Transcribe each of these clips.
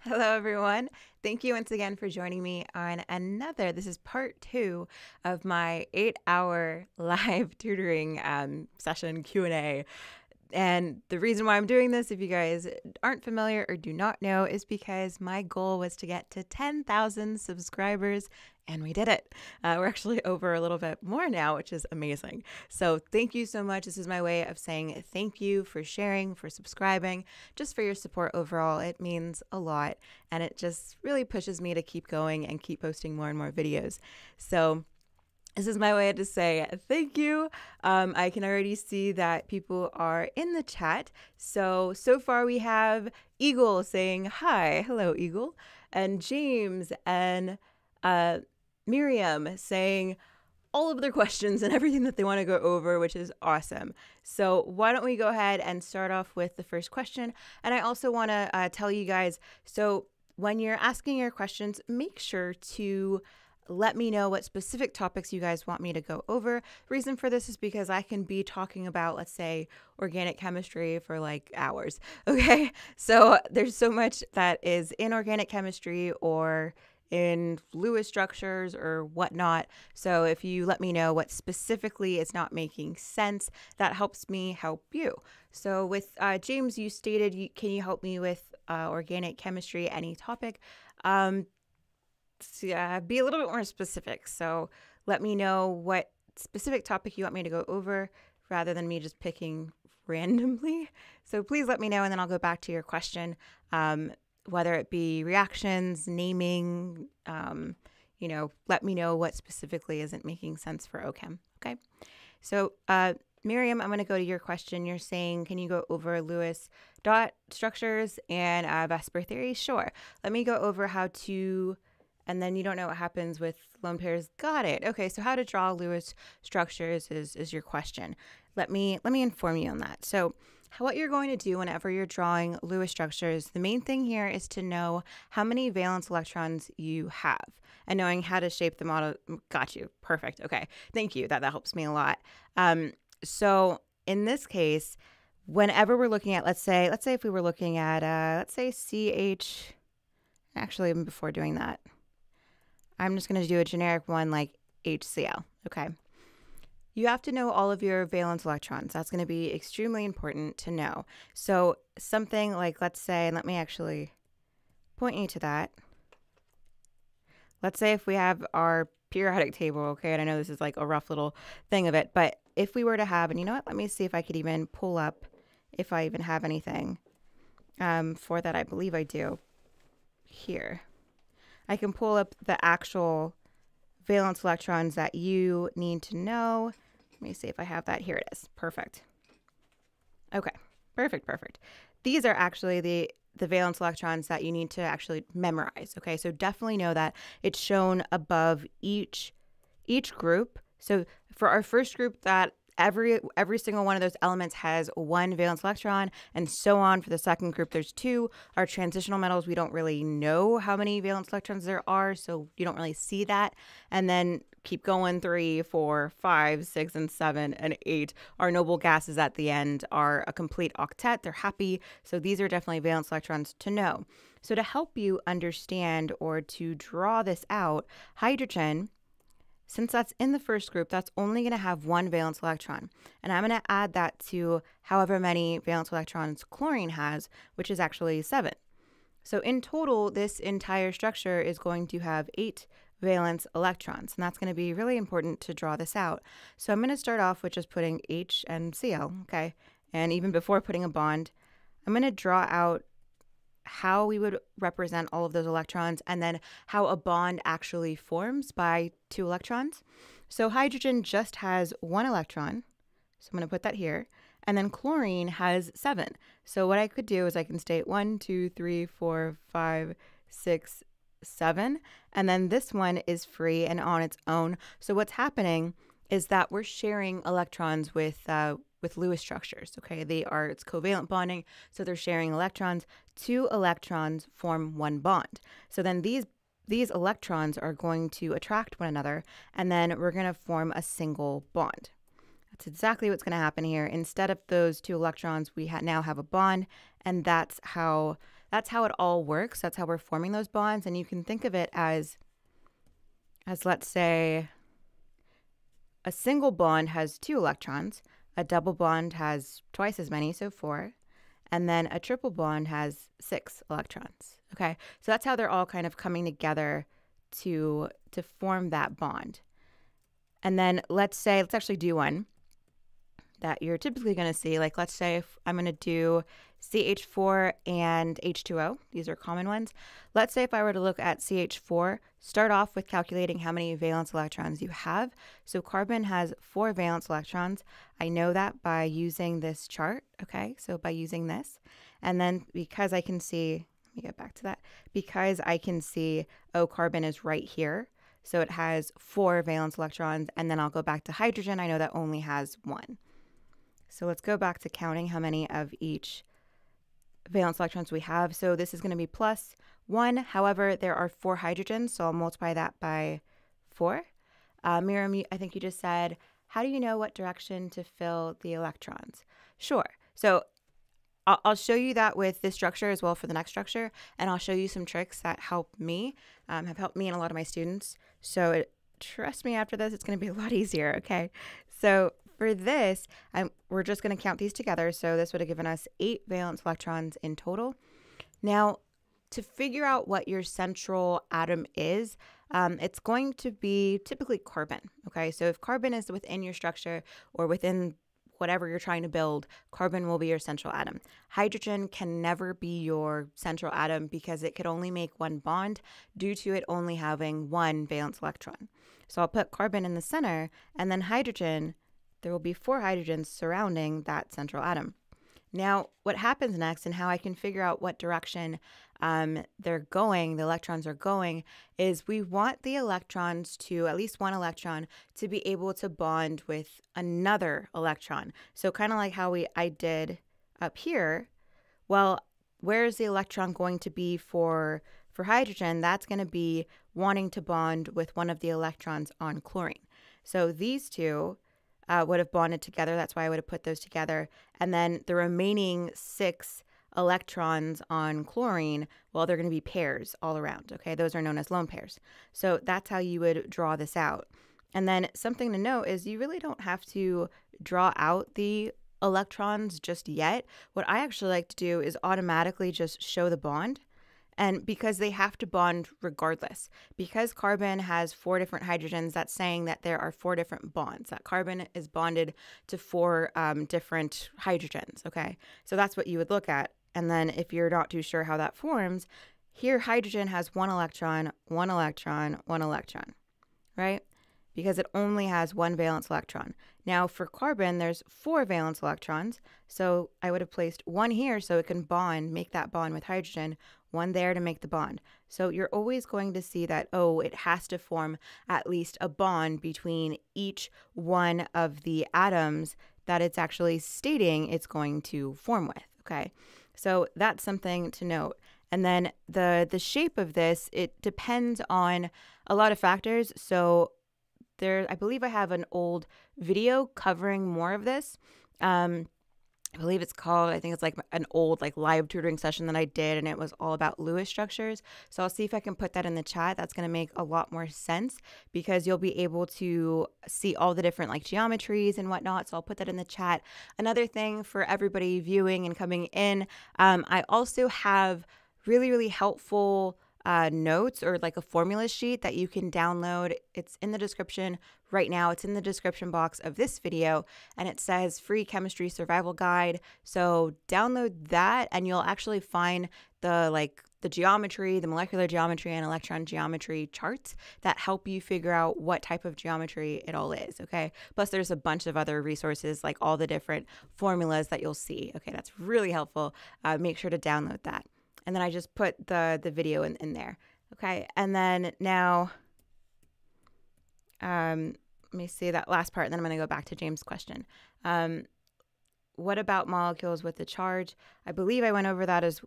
Hello, everyone. Thank you once again for joining me on this is part 2 of my 8-hour live tutoring session Q&A. And the reason why I'm doing this, if you guys aren't familiar or do not know, is because my goal was to get to 10,000 subscribers, and we did it. We're actually over a little bit more now, which is amazing. So thank you so much. This is my way of saying thank you for sharing, for subscribing, just for your support overall. It means a lot, and it just really pushes me to keep going and keep posting more and more videos. So this is my way to say thank you. I can already see that people are in the chat. So far we have Eagle saying hi. Hello, Eagle. And James and Miriam saying all of their questions and everything that they want to go over, which is awesome. So why don't we go ahead and start off with the first question. And I also want to tell you guys, so when you're asking your questions, make sure to let me know what specific topics you guys want me to go over. Reason for this is because I can be talking about, let's say, organic chemistry for like hours. Okay, so there's so much that is in organic chemistry or in Lewis structures or whatnot. So if you let me know what specifically is not making sense, that helps me help you. So with James, you stated, can you help me with organic chemistry, any topic? Be a little bit more specific. So let me know what specific topic you want me to go over rather than me just picking randomly. So please let me know, and then I'll go back to your question, whether it be reactions, naming, let me know what specifically isn't making sense for OChem. Okay. So Miriam, I'm going to go to your question. You're saying, can you go over Lewis dot structures and Vesper theory? Sure. Let me go over how to... And then you don't know what happens with lone pairs. Got it. Okay, so how to draw Lewis structures is your question. Let me inform you on that. So what you're going to do whenever you're drawing Lewis structures, the main thing here is to know how many valence electrons you have and knowing how to shape the model. Got you. Perfect. Okay. Thank you. That helps me a lot. So in this case, whenever we're looking at, let's say if we were looking at, let's say CH, actually, even before doing that, I'm just going to do a generic one like HCl, okay? You have to know all of your valence electrons. That's going to be extremely important to know. So something like, let's say, and let me actually point you to that. Let's say if we have our periodic table, okay, and I know this is like a rough little thing of it, but if we were to have, and you know what, let me see if I could even pull up, if I even have anything for that. I believe I do here. I can pull up the actual valence electrons that you need to know. Let me see if I have that. Here it is. Perfect. Okay. Perfect. These are actually the valence electrons that you need to actually memorize. Okay. So definitely know that it's shown above each group. So for our first group, that every single one of those elements has one valence electron, and so on. For the second group, there's 2. Our transitional metals, we don't really know how many valence electrons there are, so you don't really see that. And then keep going, 3, 4, 5, 6, and 7, and 8. Our noble gases at the end are a complete octet. They're happy. So these are definitely valence electrons to know. So to help you understand or to draw this out, hydrogen, since that's in the first group, that's only going to have 1 valence electron. And I'm going to add that to however many valence electrons chlorine has, which is actually 7. So in total, this entire structure is going to have 8 valence electrons. And that's going to be really important to draw this out. So I'm going to start off with just putting H and Cl, okay? And even before putting a bond, I'm going to draw out how we would represent all of those electrons, and then how a bond actually forms by 2 electrons. So hydrogen just has 1 electron. So I'm going to put that here. And then chlorine has 7. So what I could do is I can state 1, 2, 3, 4, 5, 6, 7. And then this one is free and on its own. So what's happening is that we're sharing electrons with Lewis structures. Okay, it's covalent bonding, so they're sharing electrons. 2 electrons form 1 bond. So then these electrons are going to attract one another, and then we're going to form a single bond. That's exactly what's going to happen here. Instead of those 2 electrons, we now have a bond, and that's how that's how it all works. That's how we're forming those bonds. And you can think of it as let's say, a single bond has 2 electrons, a double bond has twice as many, so 4, and then a triple bond has 6 electrons. Okay, so that's how they're all kind of coming together to form that bond. And then let's actually do one that you're typically going to see. Like, let's say if I'm going to do CH4 and H2O. These are common ones. Let's say if I were to look at CH4, start off with calculating how many valence electrons you have. So carbon has 4 valence electrons. I know that by using this chart, okay? So by using this. And then because I can see, let me get back to that, because I can see, oh, carbon is right here. So it has 4 valence electrons, and then I'll go back to hydrogen. I know that only has 1. So let's go back to counting how many of each valence electrons we have. So this is going to be plus 1. However, there are 4 hydrogens, so I'll multiply that by 4. Miriam, I think you just said, how do you know what direction to fill the electrons? Sure. So I'll show you that with this structure as well for the next structure, and I'll show you some tricks that help me, have helped me and a lot of my students. So trust me, after this, it's going to be a lot easier, okay? So for this, we're just going to count these together. So this would have given us 8 valence electrons in total. Now, to figure out what your central atom is, it's going to be typically carbon, okay? So if carbon is within your structure or within whatever you're trying to build, carbon will be your central atom. Hydrogen can never be your central atom because it could only make 1 bond due to it only having 1 valence electron. So I'll put carbon in the center, and then hydrogen, there will be 4 hydrogens surrounding that central atom. Now, what happens next and how I can figure out what direction they're going, the electrons are going, is we want the electrons to, at least 1 electron, to be able to bond with another electron. So kind of like how I did up here. Well, where is the electron going to be for hydrogen? That's going to be wanting to bond with one of the electrons on chlorine. So these two would have bonded together. That's why I would have put those together. And then the remaining 6 electrons on chlorine, well, they're going to be pairs all around. Okay, those are known as lone pairs. So that's how you would draw this out. And then something to note is you really don't have to draw out the electrons just yet. What I actually like to do is automatically just show the bond. And because they have to bond regardless, because carbon has 4 different hydrogens, that's saying that there are 4 different bonds, that carbon is bonded to 4 different hydrogens, okay? So that's what you would look at. And then if you're not too sure how that forms, here hydrogen has 1 electron, 1 electron, 1 electron, right? Because it only has 1 valence electron. Now for carbon, there's 4 valence electrons. So I would have placed 1 here so it can bond, make that bond with hydrogen, 1 there to make the bond. So you're always going to see that, oh, it has to form at least a bond between each one of the atoms that it's actually stating it's going to form with, okay? So that's something to note. And then the shape of this, it depends on a lot of factors. So I believe I have an old video covering more of this. I believe it's called, I think it's like an old live tutoring session that I did, and it was all about Lewis structures. So I'll see if I can put that in the chat. That's going to make a lot more sense because you'll be able to see all the different geometries and whatnot. So I'll put that in the chat. Another thing for everybody viewing and coming in, I also have really, really helpful notes or a formula sheet that you can download. It's in the description right now. It's in the description box of this video, and it says free chemistry survival guide. So download that and you'll actually find the geometry, the molecular geometry and electron geometry charts that help you figure out what type of geometry it all is, okay? Plus there's a bunch of other resources like all the different formulas that you'll see. Okay, that's really helpful. Make sure to download that. And then I just put the video in there. Okay, and then now, let me see that last part, and then I'm going to go back to James' question. What about molecules with a charge? I believe I went over that as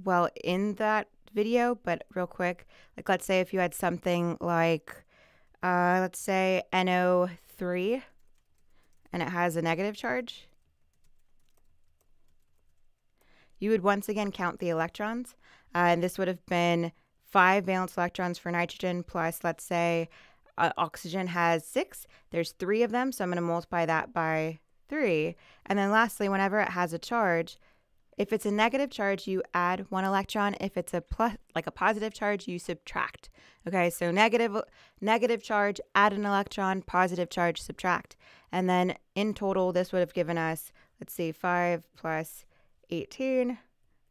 well in that video, but real quick, let's say if you had something let's say NO3, and it has a negative charge. you would once again count the electrons. And this would have been 5 valence electrons for nitrogen plus, let's say, oxygen has 6. There's 3 of them, so I'm going to multiply that by 3. And then lastly, whenever it has a charge, if it's a negative charge, you add 1 electron. If it's a plus, like a positive charge, you subtract. Okay, so negative charge, add an electron, positive charge, subtract. And then in total, this would have given us, let's see, 5 plus 18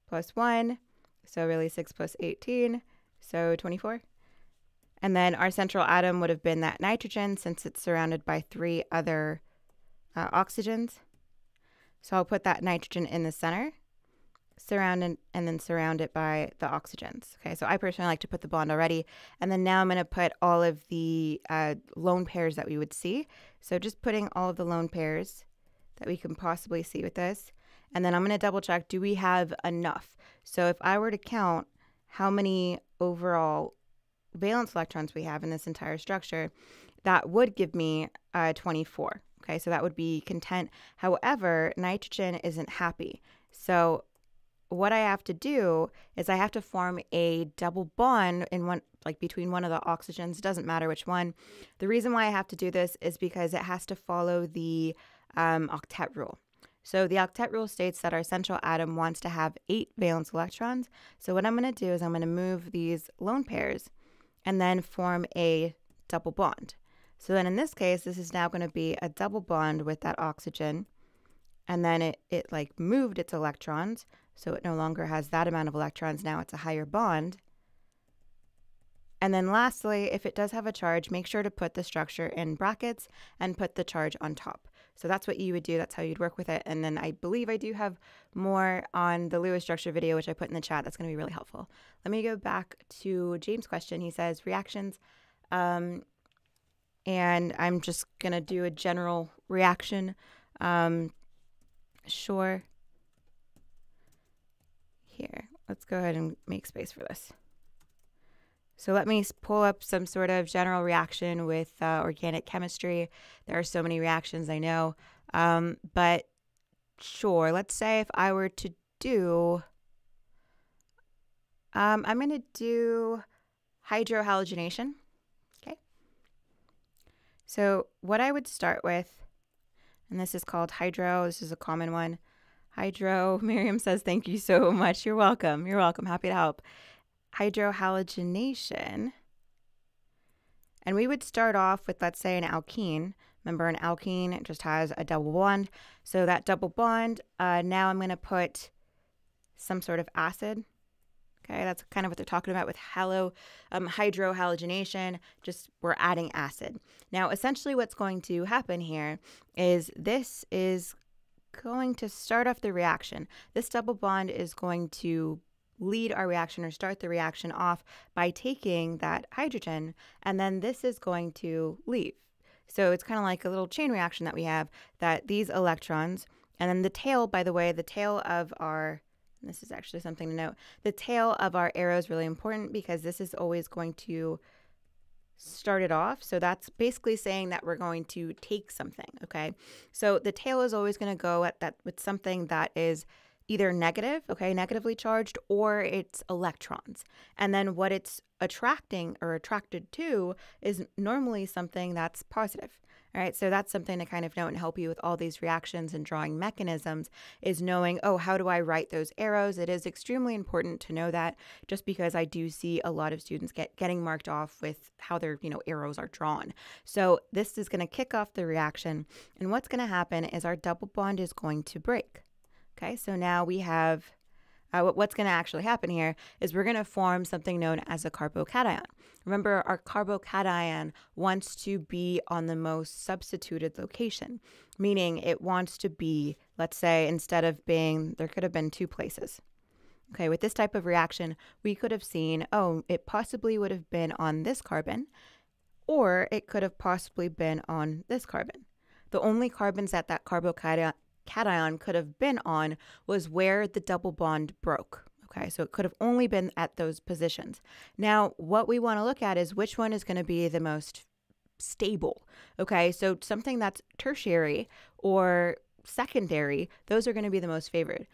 plus 1. So really 6 plus 18, so 24. And then our central atom would have been that nitrogen, since it's surrounded by 3 other oxygens. So I'll put that nitrogen in the center, surround it, and then surround it by the oxygens. Okay, so I personally like to put the bond already. And then now I'm going to put all of the lone pairs that we would see. So just putting all of the lone pairs that we can possibly see with this. And then I'm going to double check, do we have enough? So if I were to count how many overall valence electrons we have in this entire structure, that would give me 24. Okay, so that would be content. However, nitrogen isn't happy. So what I have to do is I have to form a double bond in one, like between one of the oxygens. It doesn't matter which one. The reason why I have to do this is because it has to follow the octet rule. So the octet rule states that our central atom wants to have 8 valence electrons. So what I'm going to do is I'm going to move these lone pairs and then form a double bond. So then in this case, this is now going to be a double bond with that oxygen. And then it like moved its electrons. So it no longer has that amount of electrons. Now it's a higher bond. And then lastly, if it does have a charge, make sure to put the structure in brackets and put the charge on top. So that's what you would do. That's how you'd work with it. And then I believe I do have more on the Lewis structure video, which I put in the chat. That's going to be really helpful. Let me go back to James' question. He says reactions. And I'm just going to do a general reaction. Sure. Here, let's go ahead and make space for this. So let me pull up some sort of general reaction with organic chemistry. There are so many reactions, I know. But sure, let's say if I were to do, I'm going to do hydrohalogenation. Okay. So what I would start with, and this is called hydro. This is a common one. Hydro, Miriam says, thank you so much. You're welcome. You're welcome. Happy to help. Hydrohalogenation. And we would start off with, let's say, an alkene. Remember, an alkene, it just has a double bond. So that double bond, now I'm going to put some sort of acid. Okay, that's kind of what they're talking about with hydrohalogenation. Just we're adding acid. Now, essentially what's going to happen here is this is going to start off the reaction. This double bond is going to lead our reaction or start the reaction off by taking that hydrogen, and then this is going to leave. So it's kind of like a little chain reaction that we have, that these electrons, and then the tail, by the way, the tail of our, and this is actually something to note, the tail of our arrow is really important because this is always going to start it off. So that's basically saying that we're going to take something, okay? So the tail is always going to go at that with something that is either negative, okay, negatively charged, or it's electrons. And then what it's attracting or attracted to is normally something that's positive. All right, so that's something to kind of note and help you with all these reactions and drawing mechanisms, is knowing, oh, how do I write those arrows? It is extremely important to know that, just because I do see a lot of students getting marked off with how their arrows are drawn. So this is going to kick off the reaction, and what's going to happen is our double bond is going to break. Okay, so now we have what's going to actually happen here is we're going to form something known as a carbocation. Remember, our carbocation wants to be on the most substituted location, meaning it wants to be, let's say, instead of being, there could have been 2 places. Okay, with this type of reaction, we could have seen, oh, it possibly would have been on this carbon, or it could have possibly been on this carbon. The only carbons that that carbocation could have been on was where the double bond broke. Okay, so it could have only been at those positions. Now, what we want to look at is which one is going to be the most stable. Okay, so something that's tertiary or secondary, those are going to be the most favored.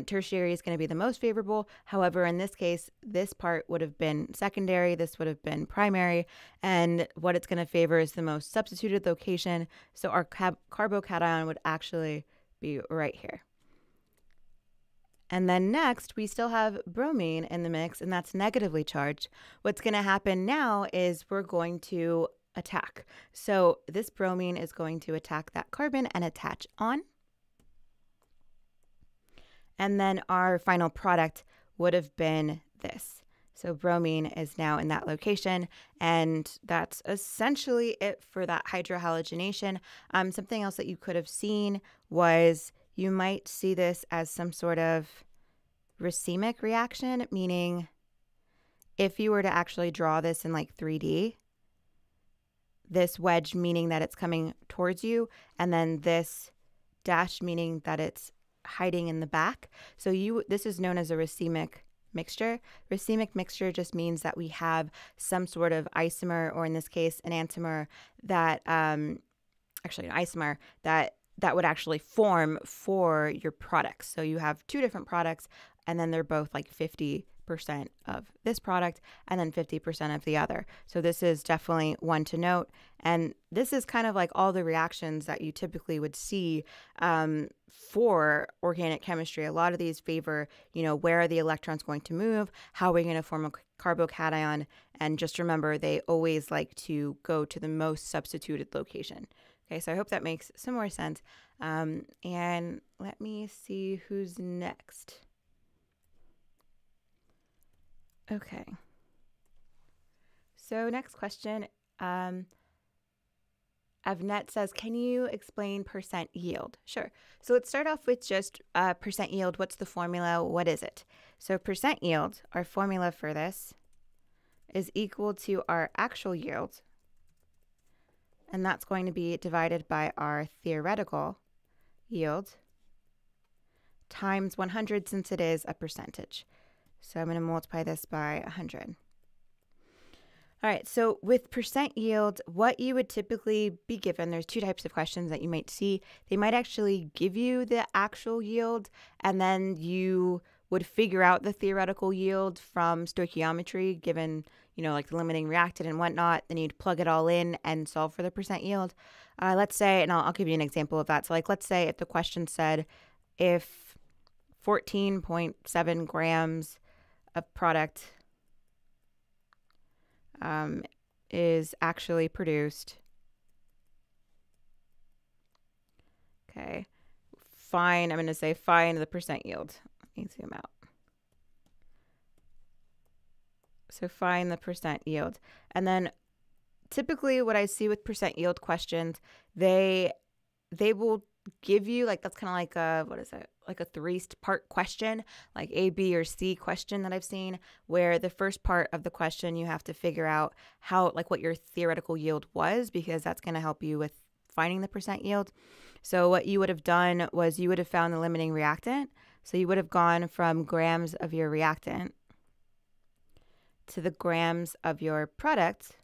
Tertiary is going to be the most favorable. However, in this case, this part would have been secondary, this would have been primary, and what it's going to favor is the most substituted location. So our carbocation would actually be right here. And then next, we still have bromine in the mix, and that's negatively charged. What's going to happen now is we're going to attack. So this bromine is going to attack that carbon and attach on. And then our final product would have been this. So bromine is now in that location, and that's essentially it for that hydrohalogenation. Something else that you could have seen was you might see this as some sort of racemic reaction, meaning if you were to actually draw this in like 3D, this wedge meaning that it's coming towards you, and then this dash meaning that it's hiding in the back. So this is known as a racemic mixture. Racemic mixture just means that we have some sort of isomer, or in this case, an enantiomer that, actually an isomer that would actually form for your products. So you have two different products, and then they're both like 50% of this product and then 50% of the other. So this is definitely one to note. And this is kind of like all the reactions that you typically would see for organic chemistry. A lot of these favor, where are the electrons going to move? How are we going to form a carbocation? And just remember, they always like to go to the most substituted location. Okay, so I hope that makes some more sense. And let me see who's next. Okay. So next question. Avnet says, can you explain percent yield? Sure. So let's start off with just percent yield. What's the formula? What is it? So percent yield, our formula for this, is equal to our actual yield. And that's going to be divided by our theoretical yield times 100, since it is a percentage. So I'm going to multiply this by 100. All right, so with percent yield, what you would typically be given, there's two types of questions that you might see. They might actually give you the actual yield, and then you would figure out the theoretical yield from stoichiometry, given, like the limiting reactant and whatnot. Then you'd plug it all in and solve for the percent yield. Let's say, and I'll give you an example of that. So let's say if the question said if 14.7 grams of product is actually produced. Okay, I'm going to say find the percent yield. Let me zoom out. So find the percent yield. And then typically what I see with percent yield questions, they will give you, that's kind of like a, like a 3-part question, like A, B, or C question that I've seen, where the first part of the question you have to figure out what your theoretical yield was, because that's going to help you with finding the percent yield. So what you would have done was you would have found the limiting reactant. So you would have gone from grams of your reactant to the grams of your product,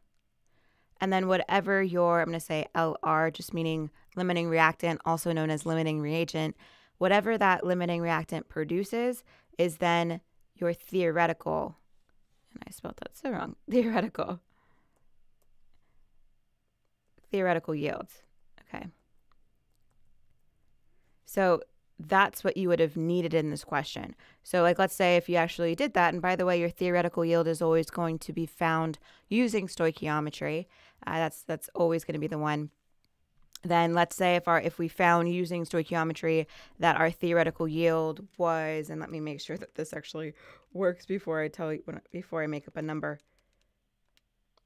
and then whatever your, I'm going to say LR, just meaning limiting reactant, also known as limiting reagent, whatever that limiting reactant produces is then your theoretical, and I spelled that so wrong, theoretical yield. Okay. So that's what you would have needed in this question. So let's say if you actually did that, and by the way, your theoretical yield is always going to be found using stoichiometry. That's always going to be the one. Then let's say if we found using stoichiometry that our theoretical yield was, and let me make sure that this actually works before I make up a number.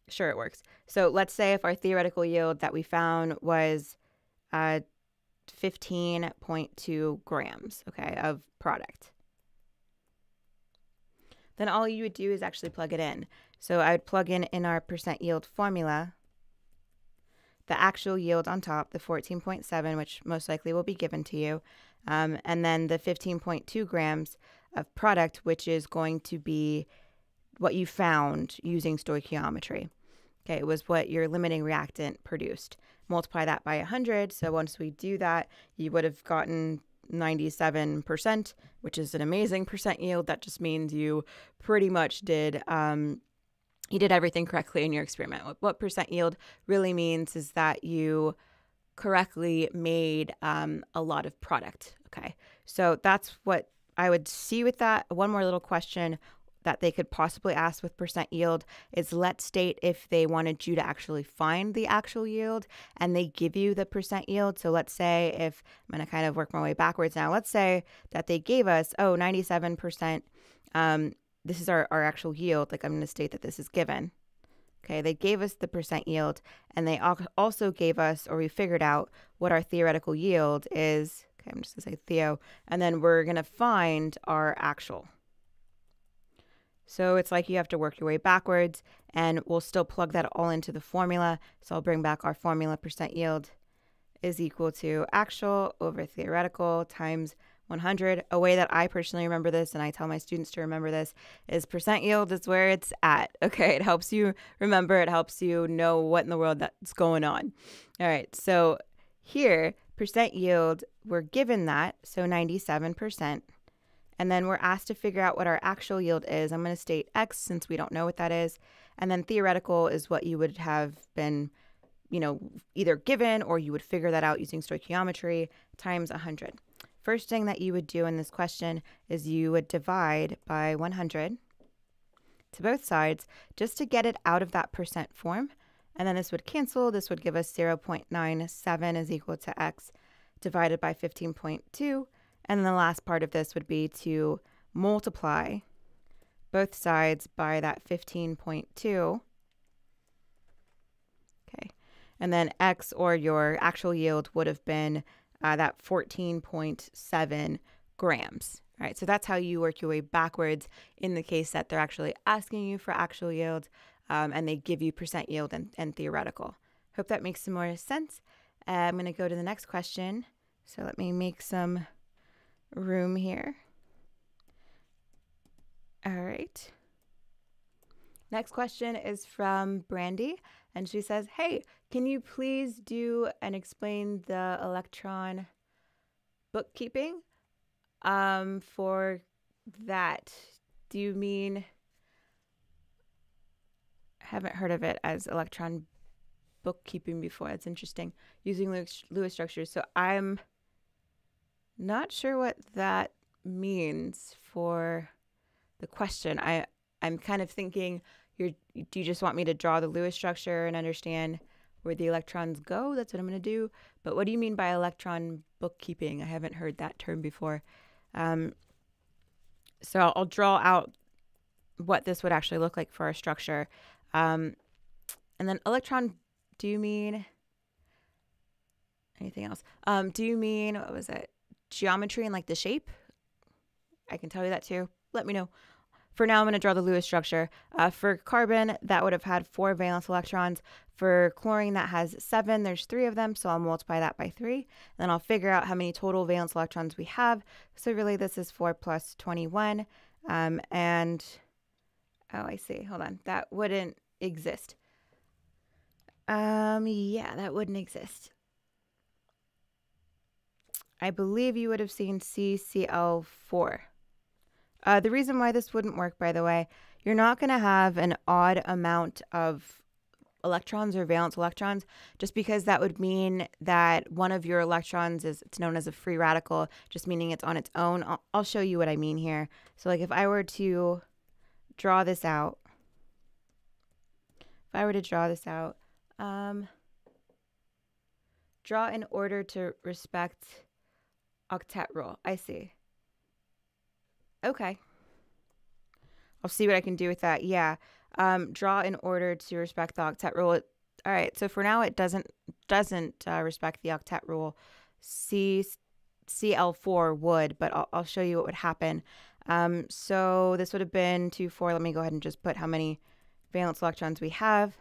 Sure, it works. So let's say if our theoretical yield that we found was 15.2 grams, okay, of product. Then all you would do is actually plug it in. So I would plug in our percent yield formula, the actual yield on top, the 14.7, which most likely will be given to you, and then the 15.2 grams of product, which is going to be what you found using stoichiometry. Okay, it was what your limiting reactant produced. multiply that by 100. So once we do that, you would have gotten 97%, which is an amazing percent yield. That just means you pretty much did you did everything correctly in your experiment. What percent yield really means is that you correctly made a lot of product. Okay, so that's what I would see with that. One more little question that they could possibly ask with percent yield is, let's state if they wanted you to actually find the actual yield and they give you the percent yield. So let's say, if I'm going to kind of work my way backwards now, let's say that they gave us, 97%. This is our actual yield. Like, I'm going to state that this is given. Okay, they gave us the percent yield, and they also gave us, or we figured out what our theoretical yield is. Okay, I'm just going to say theo, and then we're going to find our actual. So it's like you have to work your way backwards, and we'll still plug that all into the formula. So I'll bring back our formula. Percent yield is equal to actual over theoretical times 100. A way that I personally remember this, and I tell my students to remember this, is percent yield is where it's at. Okay, it helps you remember. It helps you know what in the world that's going on. All right, so here, percent yield, we're given that, so 97%. And then we're asked to figure out what our actual yield is. I'm going to state X since we don't know what that is. And then theoretical is what you would have been, either given, or you would figure that out using stoichiometry, times 100. First thing that you would do in this question is you would divide by 100 to both sides just to get it out of that percent form. And then this would cancel. This would give us 0.97 is equal to X divided by 15.2. And the last part of this would be to multiply both sides by that 15.2. Okay. And then X, or your actual yield, would have been that 14.7 grams. All right, so that's how you work your way backwards in the case that they're actually asking you for actual yield, and they give you percent yield and theoretical. Hope that makes some more sense. I'm going to go to the next question. So let me make some room here. All right. Next question is from Brandy, and she says, hey, can you please do and explain the electron bookkeeping? For that, do you mean, I haven't heard of it as electron bookkeeping before. That's interesting. Using Lewis structures. So I'm not sure what that means for the question. I'm kind of thinking, do you just want me to draw the Lewis structure and understand where the electrons go? That's what I'm going to do. But what do you mean by electron bookkeeping? I haven't heard that term before. So I'll draw out what this would actually look like for our structure. And then electron, do you mean anything else? Do you mean, what was it? Geometry and like the shape? I can tell you that too. Let me know. For now, I'm going to draw the Lewis structure. For carbon, that would have had 4 valence electrons. For chlorine, that has 7. There's 3 of them, so I'll multiply that by 3. Then I'll figure out how many total valence electrons we have. So really, this is 4 plus 21. And, oh, I see. Hold on. That wouldn't exist. Yeah, that wouldn't exist. I believe you would have seen CCl4. The reason why this wouldn't work, by the way, you're not going to have an odd amount of electrons or valence electrons, just because that would mean that one of your electrons it's known as a free radical, just meaning it's on its own. I'll show you what I mean here. So like if I were to draw this out, draw in order to respect octet rule. I see. Okay. I'll see what I can do with that. Yeah. Draw in order to respect the octet rule. All right. So for now, it doesn't respect the octet rule. CL4 would, but I'll show you what would happen. So this would have been 2, 4. Let me go ahead and just put how many valence electrons we have.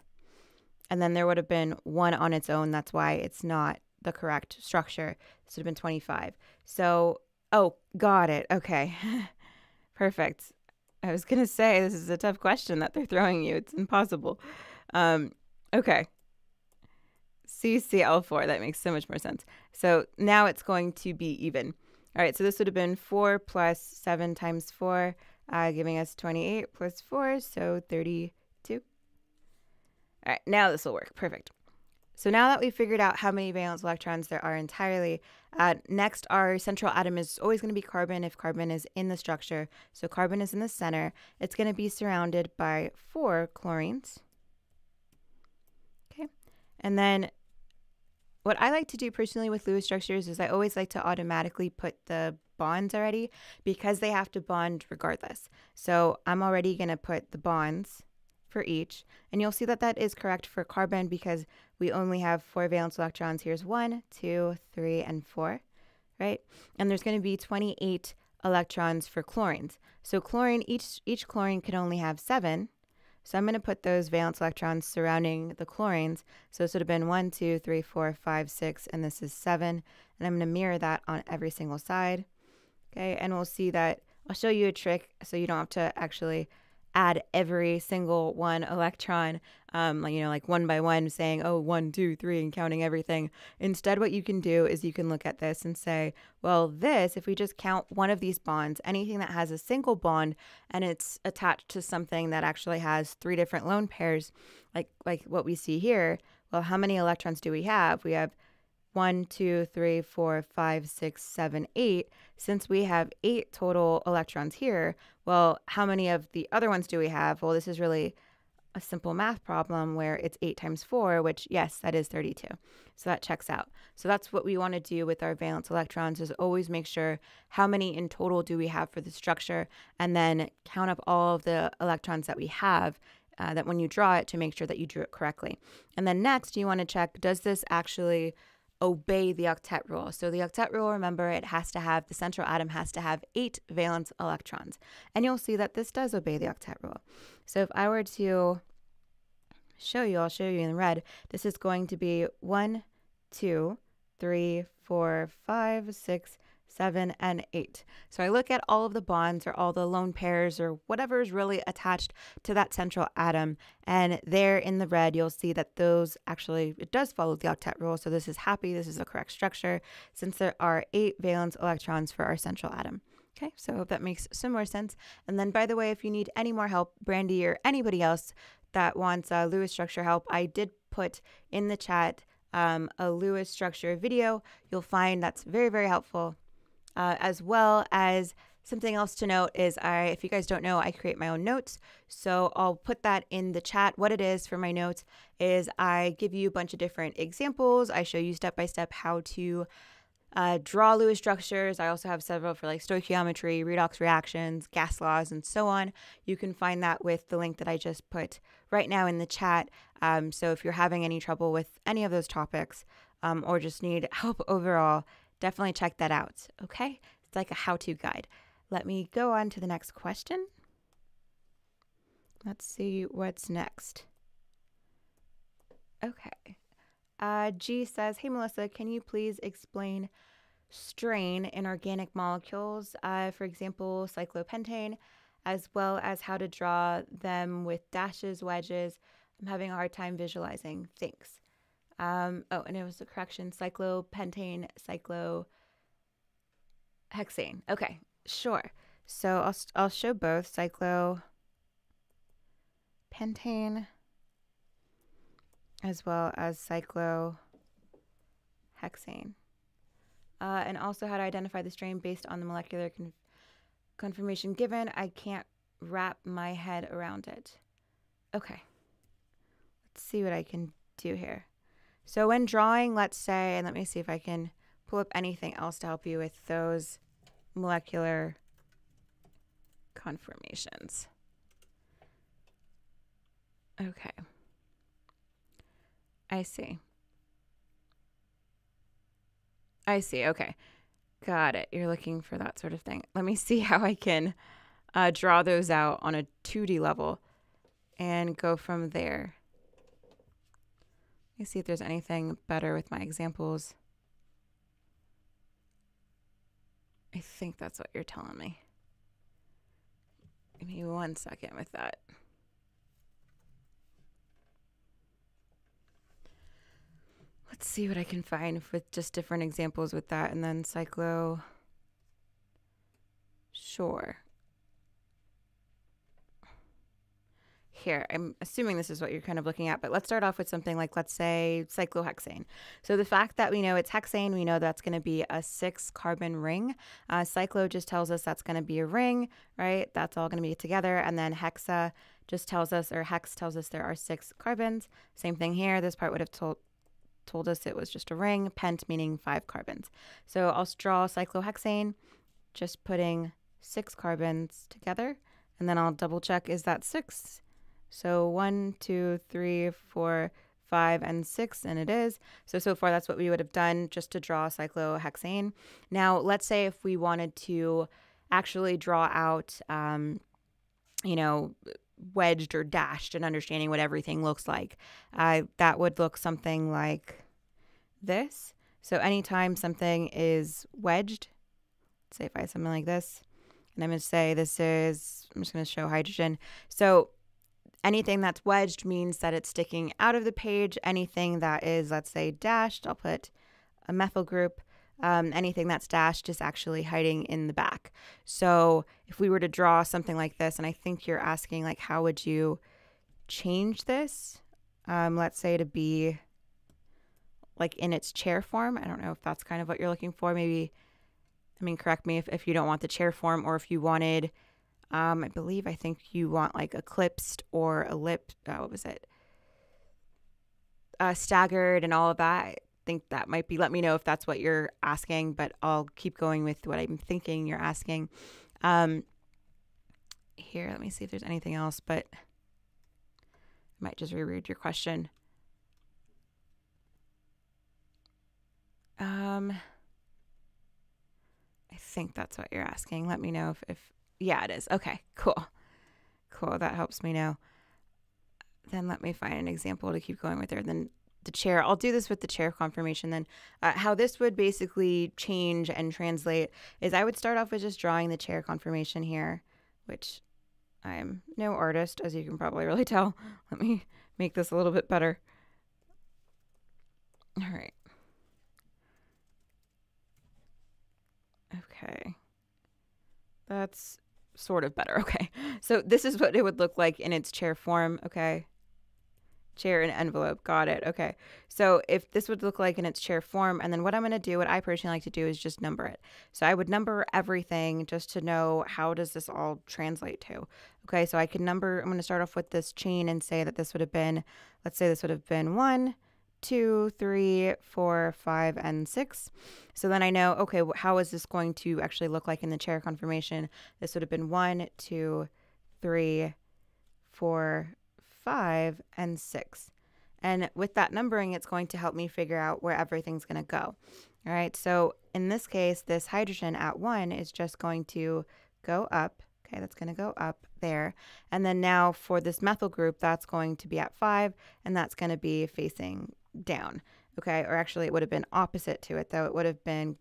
And then there would have been 1 on its own. That's why it's not the correct structure. This would have been 25. So, oh, got it. Okay. Perfect. I was going to say, this is a tough question that they're throwing you. It's impossible. Okay. CCl4. That makes so much more sense. So now it's going to be even. All right, so this would have been 4 plus 7 times 4, giving us 28 plus 4, so 32. All right, now this will work. Perfect. So now that we've figured out how many valence electrons there are entirely, next our central atom is always going to be carbon if carbon is in the structure. So carbon is in the center. It's going to be surrounded by 4 chlorines. Okay. And then what I like to do personally with Lewis structures is I always like to automatically put the bonds already because they have to bond regardless. So I'm already going to put the bonds for each, and you'll see that that is correct for carbon because we only have 4 valence electrons. Here's 1, 2, 3, and 4, right? And there's going to be 28 electrons for chlorines. So chlorine, each chlorine can only have 7. So I'm going to put those valence electrons surrounding the chlorines. So this would have been 1, 2, 3, 4, 5, 6, and this is 7. And I'm going to mirror that on every single side. Okay, and we'll see that I'll show you a trick so you don't have to actually add every single one electron, like one by one, saying, oh, 1, 2, 3, and counting everything. Instead, what you can do is you can look at this and say, well, this, if we just count one of these bonds, anything that has a single bond and it's attached to something that actually has 3 different lone pairs, like what we see here, well, how many electrons do we have? We have 1, 2, 3, 4, 5, 6, 7, 8. Since we have 8 total electrons here, well, how many of the other ones do we have? Well, this is really a simple math problem where it's 8 times 4, which, yes, that is 32. So that checks out. So that's what we want to do with our valence electrons, is always make sure how many in total do we have for the structure, and then count up all of the electrons that we have, that when you draw it, to make sure that you drew it correctly. And then next, you want to check, does this actually obey the octet rule? So the octet rule, remember, the central atom has to have 8 valence electrons. And you'll see that this does obey the octet rule. So if I were to show you, I'll show you in red, this is going to be 1, 2, 3, 4, 5, 6, 7, and 8. So I look at all of the bonds or all the lone pairs or whatever is really attached to that central atom, and there in the red you'll see that those actually, it does follow the octet rule. So this is happy, this is the correct structure, since there are 8 valence electrons for our central atom. Okay, so I hope that makes some more sense. And then, by the way, if you need any more help, Brandy or anybody else that wants Lewis structure help, I did put in the chat a Lewis structure video. You'll find that's very, very helpful. As well as something else to note is, if you guys don't know, I create my own notes. So I'll put that in the chat. What it is for my notes is I give you a bunch of different examples. I show you step by step how to draw Lewis structures. I also have several for like stoichiometry, redox reactions, gas laws, and so on. You can find that with the link that I just put right now in the chat. So if you're having any trouble with any of those topics, or just need help overall, definitely check that out, okay? It's like a how-to guide. Let me go on to the next question. Let's see what's next. Okay. G says, hey, Melissa, can you please explain strain in organic molecules, for example, cyclopentane, as well as how to draw them with dashes, wedges? I'm having a hard time visualizing. Thanks. And it was a correction, cyclopentane, cyclohexane. Okay, sure. So I'll show both cyclopentane as well as cyclohexane. And also how to identify the strain based on the molecular conformation given. I can't wrap my head around it. Okay, let's see what I can do here. So when drawing, let's say, and let me see if I can pull up anything else to help you with those molecular conformations. Okay. I see. Okay. Got it. You're looking for that sort of thing. Let me see how I can draw those out on a 2D level and go from there. Let me see if there's anything better with my examples. I think that's what you're telling me. Give me 1 second with that. Let's see what I can find with just different examples with that. And then cyclo, sure. Here, I'm assuming this is what you're kind of looking at, but let's start off with something like, let's say, cyclohexane. So the fact that we know it's hexane, we know that's going to be a 6 carbon ring. Cyclo just tells us that's going to be a ring, right? That's all going to be together. And then hexa just tells us, or hex tells us there are 6 carbons. Same thing here. This part would have told us it was just a ring, pent meaning 5 carbons. So I'll draw cyclohexane, just putting 6 carbons together, and then I'll double check, is that 6? So 1, 2, 3, 4, 5, and 6, and it is. So far that's what we would have done just to draw cyclohexane. Now, let's say if we wanted to actually draw out, wedged or dashed and understanding what everything looks like, that would look something like this. So anytime something is wedged, say if I have something like this, and I'm going to say this is, I'm just going to show hydrogen. So anything that's wedged means that it's sticking out of the page. Anything that is, let's say, dashed, I'll put a methyl group. Anything that's dashed is actually hiding in the back. So if we were to draw something like this, and I think you're asking, like, how would you change this? Let's say to be like in its chair form. I don't know if that's kind of what you're looking for. Maybe, correct me if you don't want the chair form, or if you wanted, I think you want like eclipsed or staggered and all of that. I think that might be, let me know if that's what you're asking, but I'll keep going with what I'm thinking you're asking. Here, let me see if there's anything else, but I might just reread your question. I think that's what you're asking. Let me know if yeah, it is. Okay, cool. That helps me know. Then let me find an example to keep going with there. Then the chair, I'll do this with the chair conformation. Then how this would basically change and translate is I would start off with just drawing the chair conformation here, which I'm no artist, as you can probably really tell. Let me make this a little bit better. All right. Okay. That's sort of better. Okay. So this is what it would look like in its chair form. Okay. Chair and envelope. Got it. Okay. So if this would look like in its chair form, and then what I'm going to do, what I personally like to do is just number it. So I would number everything just to know how does this all translate to. Okay. So I can number, I'm going to start off with this chain and say that this would have been, let's say this would have been 1, 2, 3, 4, 5, and 6. So then I know, okay, how is this going to actually look like in the chair conformation? This would have been 1, 2, 3, 4, 5, and 6. And with that numbering, it's going to help me figure out where everything's going to go. All right. So in this case, this hydrogen at 1 is just going to go up. Okay, that's going to go up there. And then now for this methyl group, that's going to be at 5, and that's going to be facing down. Okay, or actually it would have been opposite to it, though. It would have been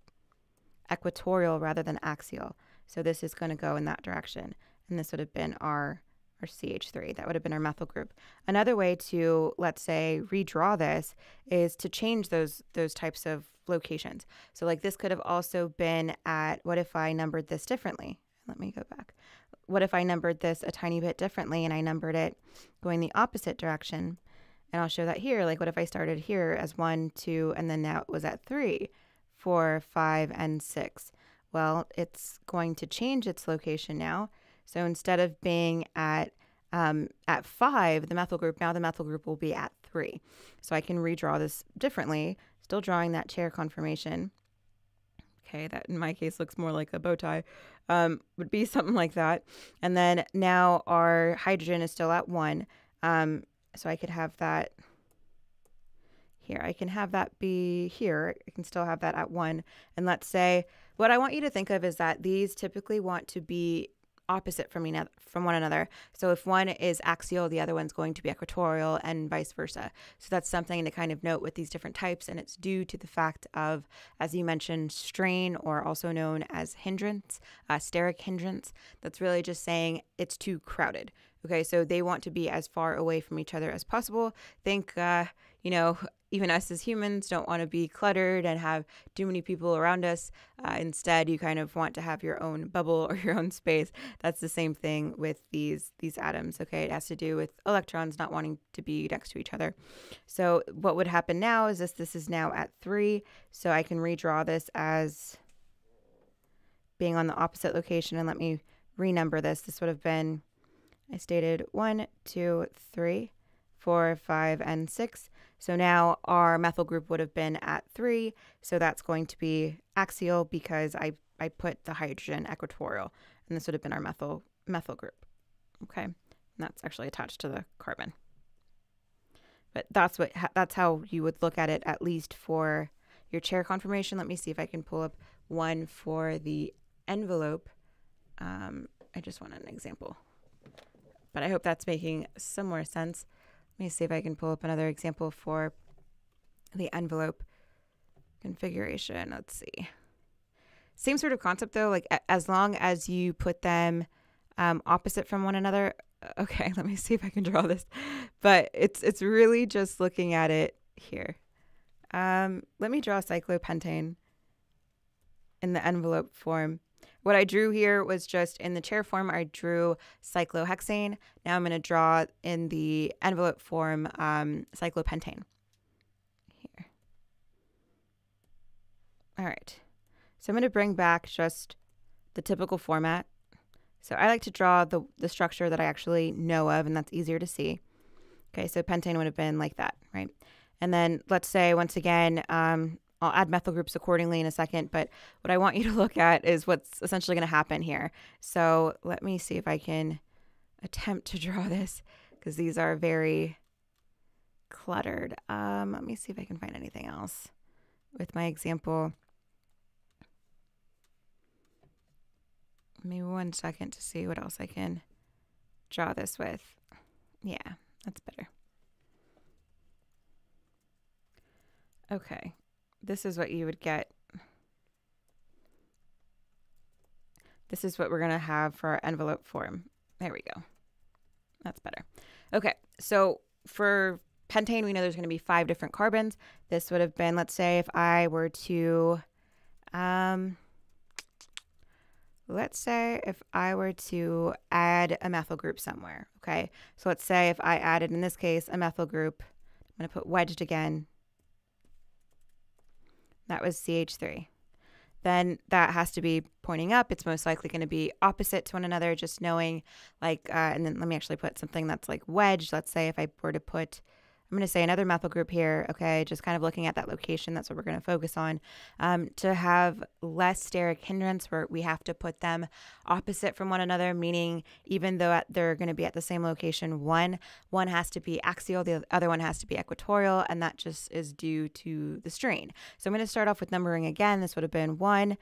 equatorial rather than axial. So this is going to go in that direction, and this would have been our CH3. That would have been our methyl group. Another way to, let's say, redraw this is to change those types of locations. So like this could have also been at, what if I numbered this differently? Let me go back. What if I numbered this a tiny bit differently and I numbered it going the opposite direction? And I'll show that here. Like, what if I started here as 1, 2, and then now it was at 3, 4, 5, and 6? Well, it's going to change its location now. So instead of being at 5, the methyl group, now the methyl group will be at 3. So I can redraw this differently, still drawing that chair conformation. Okay, that in my case looks more like a bow tie, would be something like that. And then now our hydrogen is still at 1. So I could have that here. I can have that be here. I can still have that at 1. And let's say what I want you to think of is that these typically want to be opposite from one another. So if one is axial, the other one's going to be equatorial, and vice versa. So that's something to kind of note with these different types, and it's due to the fact of, as you mentioned, strain, or also known as hindrance, steric hindrance. That's really just saying it's too crowded. Okay, so they want to be as far away from each other as possible. Think, even us as humans don't want to be cluttered and have too many people around us. Instead, you kind of want to have your own bubble or your own space. That's the same thing with these atoms, okay? It has to do with electrons not wanting to be next to each other. So what would happen now is this is now at 3, so I can redraw this as being on the opposite location, and let me renumber this. This would have been, I stated 1, 2, 3, 4, 5, and 6. So now our methyl group would have been at 3. So that's going to be axial because I put the hydrogen equatorial, and this would have been our methyl group. Okay, and that's actually attached to the carbon. But that's how you would look at it, at least for your chair conformation. Let me see if I can pull up one for the envelope. I just want an example, but I hope that's making some more sense. Let me see if I can pull up another example for the envelope configuration. Let's see. Same sort of concept though, like as long as you put them opposite from one another. Okay, let me see if I can draw this, but it's really just looking at it here. Let me draw cyclopentane in the envelope form. What I drew here was just in the chair form, I drew cyclohexane. Now I'm going to draw in the envelope form cyclopentane here. All right. So I'm going to bring back just the typical format. So I like to draw the structure that I actually know of, and that's easier to see. Okay, so pentane would have been like that, right? And then let's say, once again, I'll add methyl groups accordingly in a second, but what I want you to look at is what's essentially going to happen here. So let me see if I can attempt to draw this, because these are very cluttered. Let me see if I can find anything else with my example. Maybe 1 second to see what else I can draw this with. Yeah, that's better. Okay, this is what you would get. This is what we're going to have for our envelope form. There we go. That's better. Okay, so for pentane, we know there's going to be 5 different carbons. This would have been, let's say if I were to, let's say if I were to add a methyl group somewhere, okay? So let's say if I added, in this case, a methyl group, I'm going to put wedged again. That was CH3. Then that has to be pointing up. It's most likely going to be opposite to one another, just knowing like, and then let me actually put something that's like wedged. Let's say if I were to put, I'm going to say another methyl group here, okay, just kind of looking at that location, that's what we're going to focus on. To have less steric hindrance, where we have to put them opposite from one another, meaning even though they're going to be at the same location, one has to be axial, the other one has to be equatorial, and that just is due to the strain. So I'm going to start off with numbering again. This would have been 1,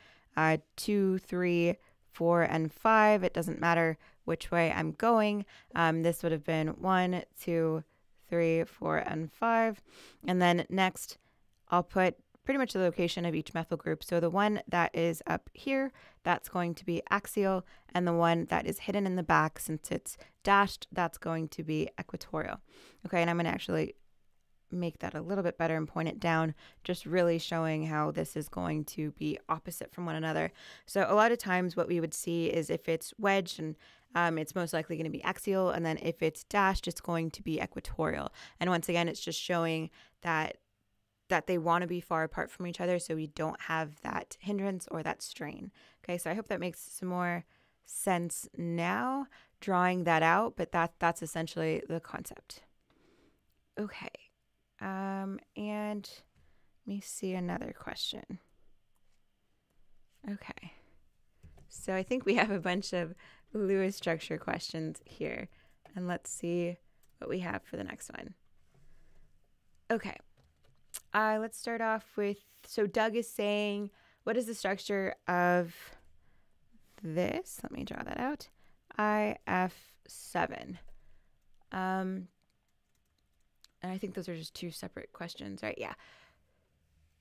2, 3, 4, and 5. It doesn't matter which way I'm going. This would have been 1, 2, 3, 4, and 5. And then next, I'll put pretty much the location of each methyl group. So the one that is up here, that's going to be axial, and the one that is hidden in the back, since it's dashed, that's going to be equatorial. Okay, and I'm going to actually make that a little bit better and point it down, just really showing how this is going to be opposite from one another. So a lot of times what we would see is if it's wedged, and it's most likely going to be axial, and then if it's dashed, it's going to be equatorial. And once again, it's just showing that they want to be far apart from each other, so we don't have that hindrance or that strain. Okay, so I hope that makes some more sense now, drawing that out, but that's essentially the concept. Okay, and let me see another question. Okay, so I think we have a bunch of Lewis structure questions here, and let's see what we have for the next one. Okay, let's start off with, so Doug is saying, what is the structure of this? Let me draw that out. IF7. And I think those are just 2 separate questions, right? Yeah.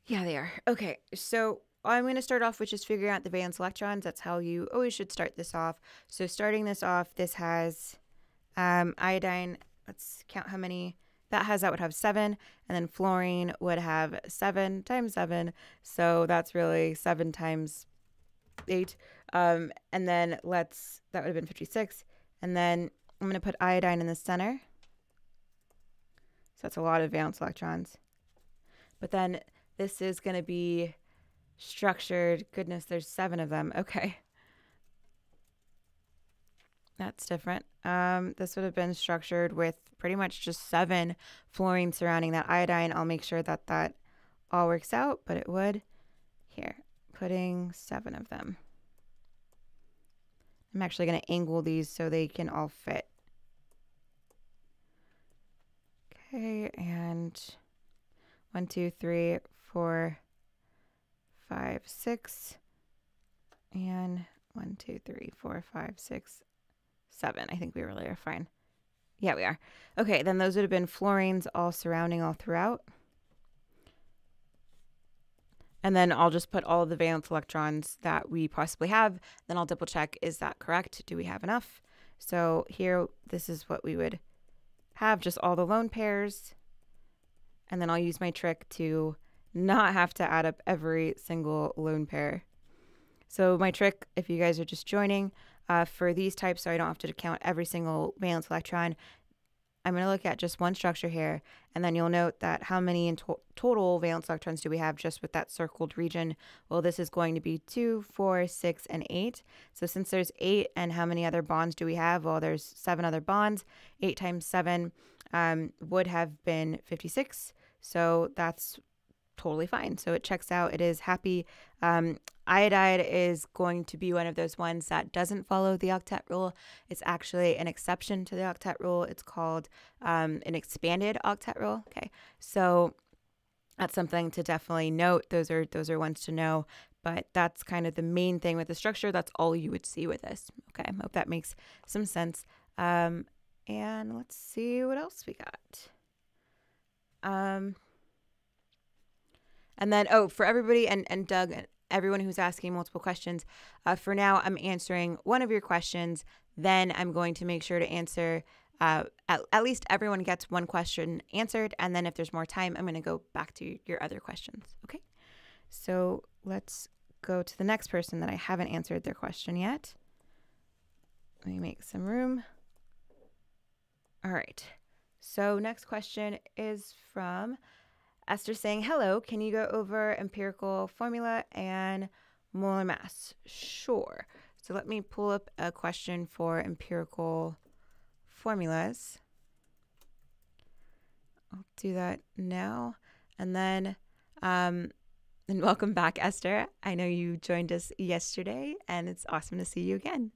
Yeah, they are. Okay, so I'm going to start off with just figuring out the valence electrons. That's how you always should start this off. So starting this off, this has iodine. Let's count how many that would have 7, and then fluorine would have 7 times 7. So that's really 7 times 8. And then that would have been 56. And then I'm going to put iodine in the center. So that's a lot of valence electrons. But then this is going to be structured. Goodness, there's 7 of them. Okay. That's different. This would have been structured with pretty much just 7 fluorine surrounding that iodine. I'll make sure that that all works out, but it would. Here, putting 7 of them. I'm actually going to angle these so they can all fit. Okay, and 1, 2, 3, 4, 5, 6, and 1, 2, 3, 4, 5, 6, 7. I think we really are fine. Yeah, we are. Okay, then those would have been fluorines all surrounding all throughout. And then I'll just put all of the valence electrons that we possibly have. Then I'll double check, is that correct? Do we have enough? So here, this is what we would have, just all the lone pairs. And then I'll use my trick to not have to add up every single lone pair. So my trick, if you guys are just joining, for these types, so I don't have to count every single valence electron, I'm going to look at just one structure here, and then you'll note that how many in total valence electrons do we have just with that circled region? Well, this is going to be 2, 4, 6, and 8. So since there's 8, and how many other bonds do we have? Well, there's 7 other bonds. 8 times 7 would have been 56. So that's totally fine. So it checks out. It is happy. Iodide is going to be one of those ones that doesn't follow the octet rule. It's actually an exception to the octet rule. It's called an expanded octet rule. Okay, so that's something to definitely note. Those are ones to know. But that's kind of the main thing with the structure. That's all you would see with this. Okay, I hope that makes some sense. And let's see what else we got. And then, for everybody and Doug and everyone who's asking multiple questions, for now, I'm answering one of your questions. Then I'm going to make sure to answer, at least everyone gets one question answered. And then if there's more time, I'm going to go back to your other questions. Okay. So let's go to the next person that I haven't answered their question yet. Let me make some room. All right. So next question is from Esther saying, hello, can you go over empirical formula and molar mass? Sure. So let me pull up a question for empirical formulas. I'll do that now. And then, and welcome back, Esther. I know you joined us yesterday, and it's awesome to see you again.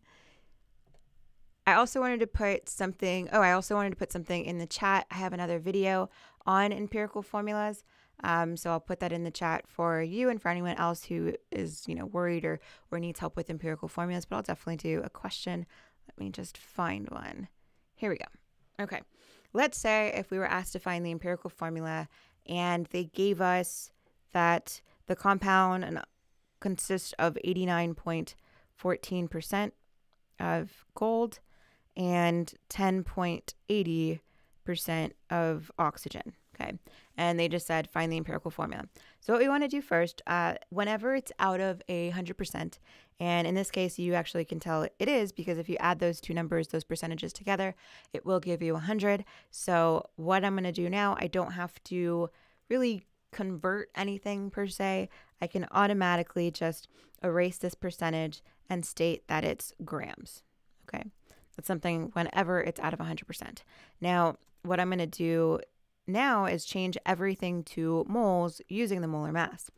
I also wanted to put something in the chat. I have another video on empirical formulas. So I'll put that in the chat for you and for anyone else who is, worried or needs help with empirical formulas, but I'll definitely do a question. Let me just find one. Here we go. Okay. Let's say if we were asked to find the empirical formula and they gave us that the compound consists of 89.14% of gold and 10.80% of oxygen. Okay. And they just said, find the empirical formula. So what we want to do first, whenever it's out of 100%, and in this case, you actually can tell it is because if you add those two numbers, those percentages together, it will give you 100. So what I'm going to do now, I don't have to really convert anything per se. I can automatically just erase this percentage and state that it's grams. Okay. That's something whenever it's out of 100%. Now, what I'm going to do now is change everything to moles using the molar mass.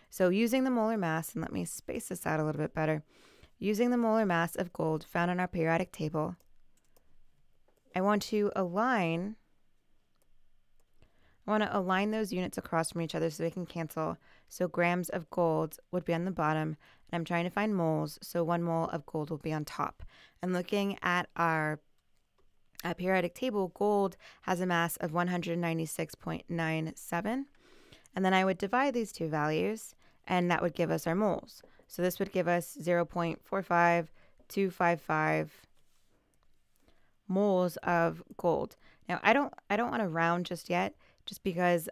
So using the molar mass, and let me space this out a little bit better, using the molar mass of gold found on our periodic table, I want to align those units across from each other so they can cancel. So grams of gold would be on the bottom, and I'm trying to find moles, so 1 mole of gold will be on top. And looking at our periodic table, gold has a mass of 196.97. And then I would divide these two values, and that would give us our moles. So this would give us 0.45255 moles of gold. Now, I don't want to round just yet, just because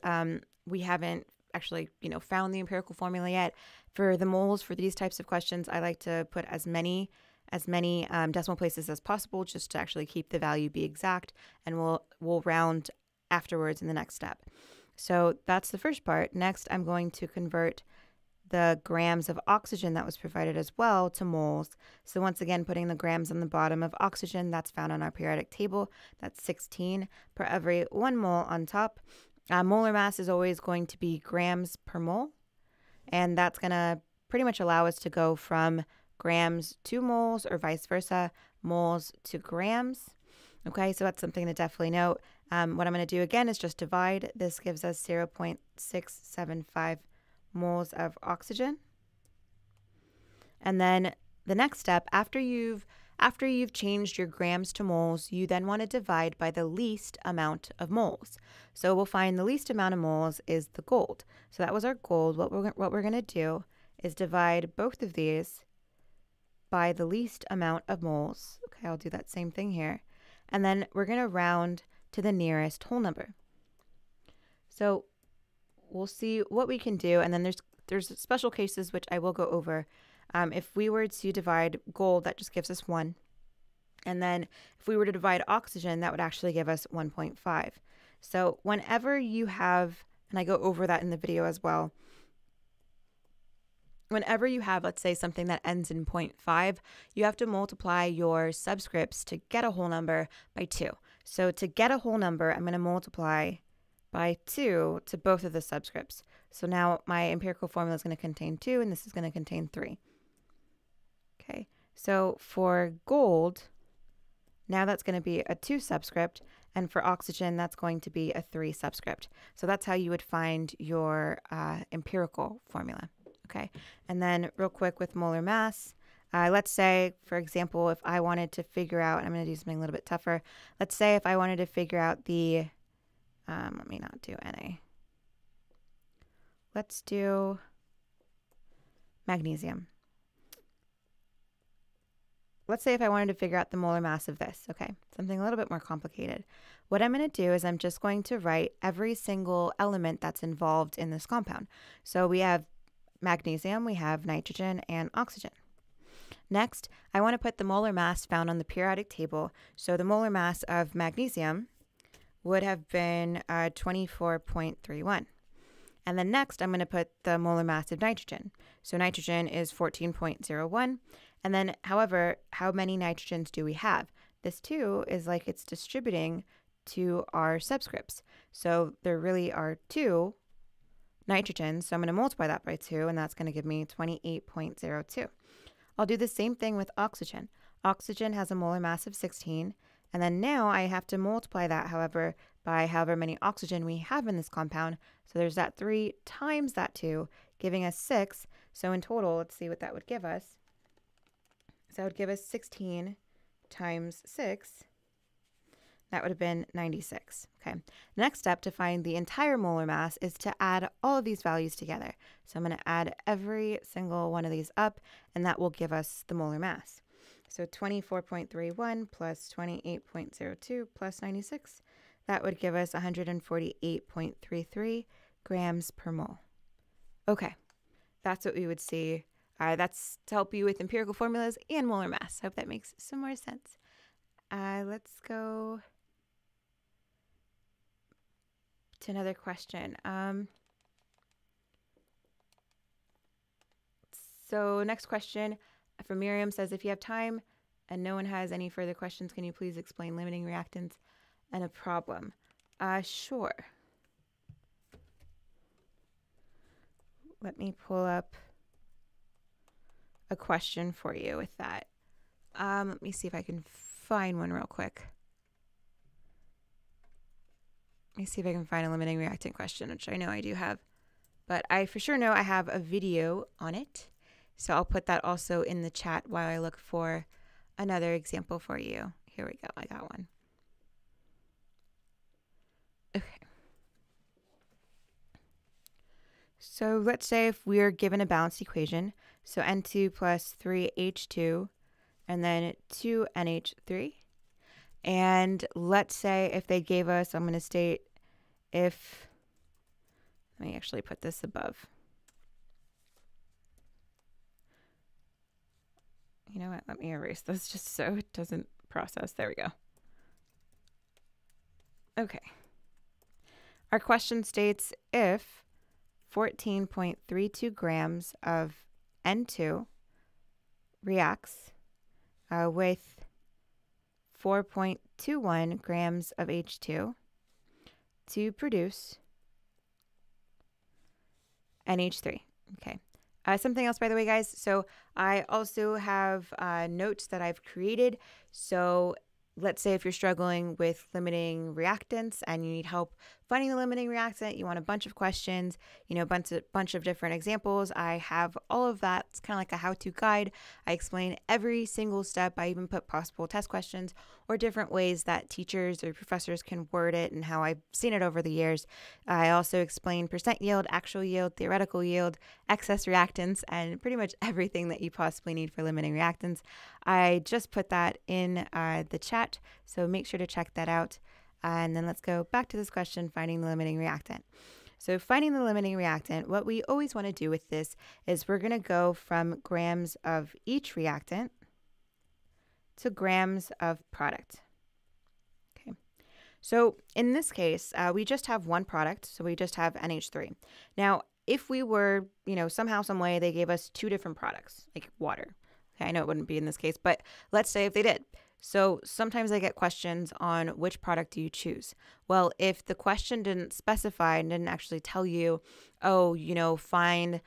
we haven't actually, found the empirical formula yet. For the moles, for these types of questions, I like to put as many decimal places as possible, just to actually keep the value be exact, and we'll round afterwards in the next step. So that's the first part. Next, I'm going to convert the grams of oxygen that was provided as well to moles. So once again, putting the grams on the bottom of oxygen that's found on our periodic table, that's 16 per every 1 mole on top. Molar mass is always going to be grams per mole, and that's going to pretty much allow us to go from grams to moles, or vice versa, moles to grams. Okay, so that's something to definitely note. What I'm going to do again is just divide. This gives us 0.675 moles of oxygen. And then the next step, after you've changed your grams to moles, you then want to divide by the least amount of moles. So we'll find the least amount of moles is the gold. So that was our gold. What we're going to do is divide both of these by the least amount of moles. Okay, I'll do that same thing here. And then we're going to round to the nearest whole number. So we'll see what we can do, and then there's special cases which I will go over. If we were to divide gold, that just gives us 1. And then if we were to divide oxygen, that would actually give us 1.5. So whenever you have, and I go over that in the video as well, whenever you have, let's say, something that ends in 0.5, you have to multiply your subscripts to get a whole number by 2. So to get a whole number, I'm going to multiply by 2 to both of the subscripts. So now my empirical formula is going to contain 2, and this is going to contain 3. Okay, so for gold, now that's going to be a 2 subscript, and for oxygen, that's going to be a 3 subscript. So that's how you would find your empirical formula. Okay, and then real quick with molar mass, let's say, for example, if I wanted to figure out, I'm going to do something a little bit tougher. Let's say if I wanted to figure out the, let me not do Na. Let's do magnesium. Let's say if I wanted to figure out the molar mass of this, okay, something a little bit more complicated. What I'm going to do is I'm just going to write every single element that's involved in this compound. So we have magnesium, we have nitrogen, and oxygen. Next, I want to put the molar mass found on the periodic table. So the molar mass of magnesium would have been 24.31. And then next, I'm going to put the molar mass of nitrogen. So nitrogen is 14.01. And then, however, how many nitrogens do we have? This 2 is like it's distributing to our subscripts. So there really are 2 nitrogens. So I'm going to multiply that by 2, and that's going to give me 28.02. I'll do the same thing with oxygen. Oxygen has a molar mass of 16. And then now I have to multiply that, however, by however many oxygen we have in this compound. So there's that 3 times that 2, giving us 6. So in total, let's see what that would give us. So that would give us 16 times 6. That would have been 96. Okay. The next step to find the entire molar mass is to add all of these values together. So I'm going to add every single one of these up, and that will give us the molar mass. So 24.31 plus 28.02 plus 96, that would give us 148.33 grams per mole. Okay, that's what we would see. That's to help you with empirical formulas and molar mass. I hope that makes some more sense. Let's go to another question. So next question from Miriam says, if you have time and no one has any further questions, can you please explain limiting reactants and a problem? Sure. Let me pull up a question for you with that. Let me see if I can find one real quick. Let me see if I can find a limiting reactant question, which I know I do have. But I for sure know I have a video on it. So I'll put that also in the chat while I look for another example for you. Here we go. I got one. Okay. So let's say if we're given a balanced equation, so N2 plus 3H2 and then 2NH3. And let's say if they gave us, I'm going to state if, let me actually put this above. You know what? Let me erase this just so it doesn't process. There we go. Okay. Our question states if 14.32 grams of N2 reacts with 4.21 grams of H2 to produce NH3. Okay. Something else, by the way, guys. So I also have notes that I've created. So let's say if you're struggling with limiting reactants and you need help finding the limiting reactant, you want a bunch of questions, you know, a bunch of different examples. I have all of that. It's kind of like a how-to guide. I explain every single step. I even put possible test questions or different ways that teachers or professors can word it and how I've seen it over the years. I also explain percent yield, actual yield, theoretical yield, excess reactants, and pretty much everything that you possibly need for limiting reactants. I just put that in the chat, so make sure to check that out. And then let's go back to this question, finding the limiting reactant. So finding the limiting reactant, what we always want to do with this is we're going to go from grams of each reactant to grams of product. Okay. So in this case, we just have one product, so we just have NH3. Now, if we were, you know, somehow, some way they gave us two different products, like water. Okay, I know it wouldn't be in this case, but let's say if they did. So sometimes I get questions on which product do you choose? Well, if the question didn't specify and didn't actually tell you, oh, you know, find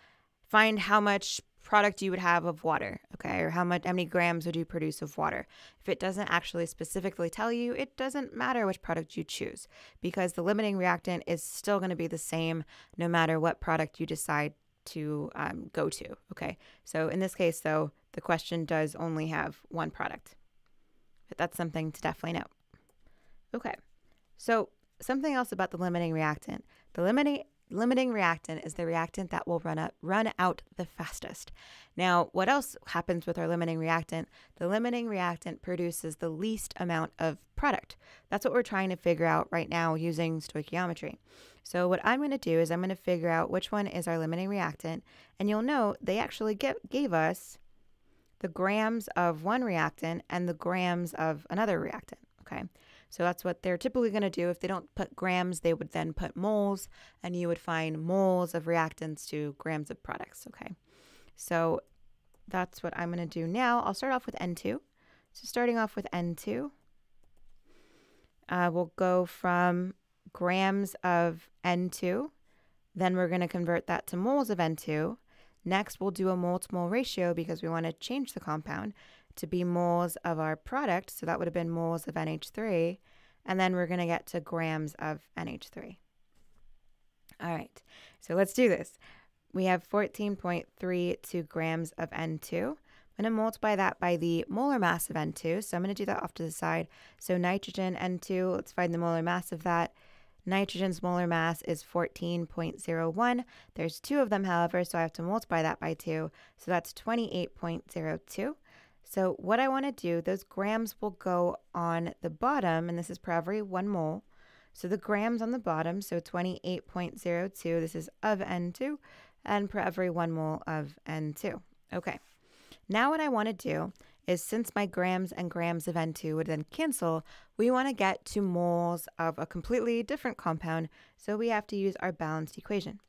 how much product you would have of water, okay, or how many grams would you produce of water. If it doesn't actually specifically tell you, it doesn't matter which product you choose because the limiting reactant is still going to be the same no matter what product you decide to go to, okay? So in this case, though, the question does only have one product. But that's something to definitely note. Okay, so something else about the limiting reactant. The limiting reactant is the reactant that will run out the fastest. Now, what else happens with our limiting reactant? The limiting reactant produces the least amount of product. That's what we're trying to figure out right now using stoichiometry. So what I'm going to do is I'm going to figure out which one is our limiting reactant, and you'll note they actually gave us the grams of one reactant and the grams of another reactant, okay? So that's what they're typically going to do. If they don't put grams, they would then put moles, and you would find moles of reactants to grams of products, okay? So that's what I'm going to do now. I'll start off with N2. So starting off with N2, we'll go from grams of N2, then we're going to convert that to moles of N2. Next, we'll do a mole-to-mole ratio because we want to change the compound to be moles of our product. So that would have been moles of NH3. And then we're going to get to grams of NH3. All right, so let's do this. We have 14.32 grams of N2. I'm going to multiply that by the molar mass of N2. So I'm going to do that off to the side. So nitrogen N2, let's find the molar mass of that. Nitrogen's molar mass is 14.01. There's two of them, however, so I have to multiply that by 2. So that's 28.02. So what I want to do, those grams will go on the bottom, and this is per every 1 mole. So the grams on the bottom, so 28.02, this is of N2, and per every 1 mole of N2. Okay. Now what I want to do is, since my grams and grams of N2 would then cancel, we want to get to moles of a completely different compound, so we have to use our balanced equation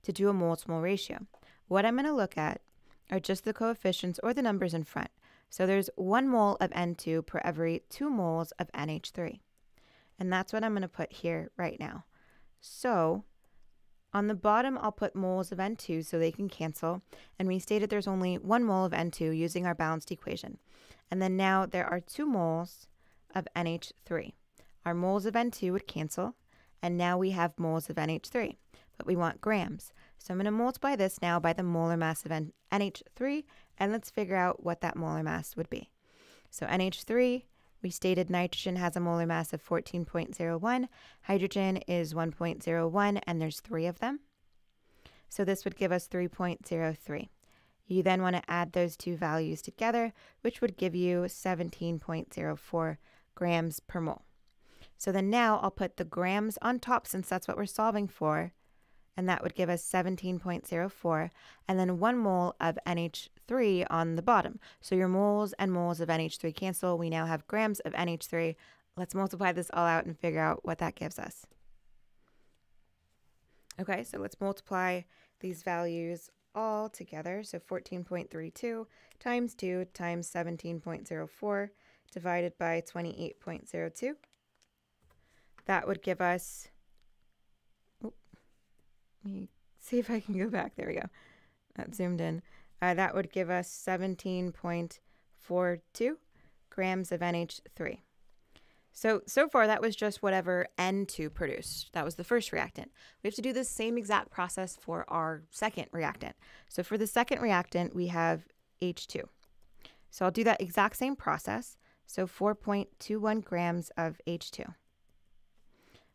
to do a mole-to-mole ratio. What I'm going to look at are just the coefficients or the numbers in front. So there's 1 mole of N2 per every 2 moles of NH3. And that's what I'm going to put here right now. So on the bottom, I'll put moles of N2 so they can cancel. And we stated there's only 1 mole of N2 using our balanced equation. And then now there are 2 moles of NH3. Our moles of N2 would cancel. And now we have moles of NH3. But we want grams. So I'm going to multiply this now by the molar mass of NH3. And let's figure out what that molar mass would be. So NH3, we stated nitrogen has a molar mass of 14.01. Hydrogen is 1.01, and there's 3 of them. So this would give us 3.03. You then want to add those two values together, which would give you 17.04 grams per mole. So then now I'll put the grams on top since that's what we're solving for, and that would give us 17.04, and then 1 mole of NH3 on the bottom. So your moles and moles of NH3 cancel. We now have grams of NH3. Let's multiply this all out and figure out what that gives us. Okay, so let's multiply these values all together. So 14.32 times 2 times 17.04 divided by 28.02. That would give us, let me see if I can go back. There we go. That zoomed in. That would give us 17.42 grams of NH3. So far that was just whatever N2 produced. That was the first reactant. We have to do the same exact process for our second reactant. So for the second reactant, we have H2. So I'll do that exact same process. So 4.21 grams of H2.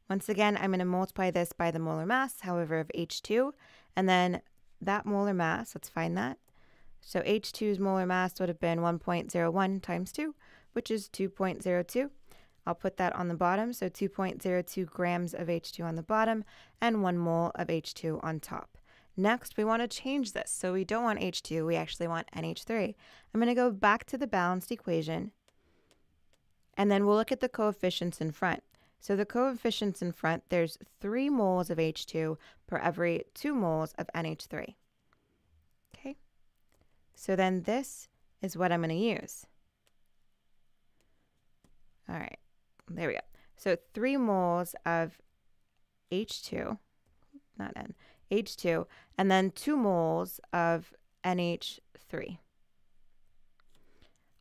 Once again, I'm going to multiply this by the molar mass, however, of H2, and then that molar mass, let's find that. So H2's molar mass would have been 1.01 times 2, which is 2.02. I'll put that on the bottom, so 2.02 grams of H2 on the bottom and 1 mole of H2 on top. Next, we want to change this. So we don't want H2, we actually want NH3. I'm going to go back to the balanced equation, and then we'll look at the coefficients in front. So the coefficients in front, there's 3 moles of H2 per every 2 moles of NH3. Okay, so then this is what I'm going to use. All right, there we go. So 3 moles of H2, not N, H2, and then 2 moles of NH3.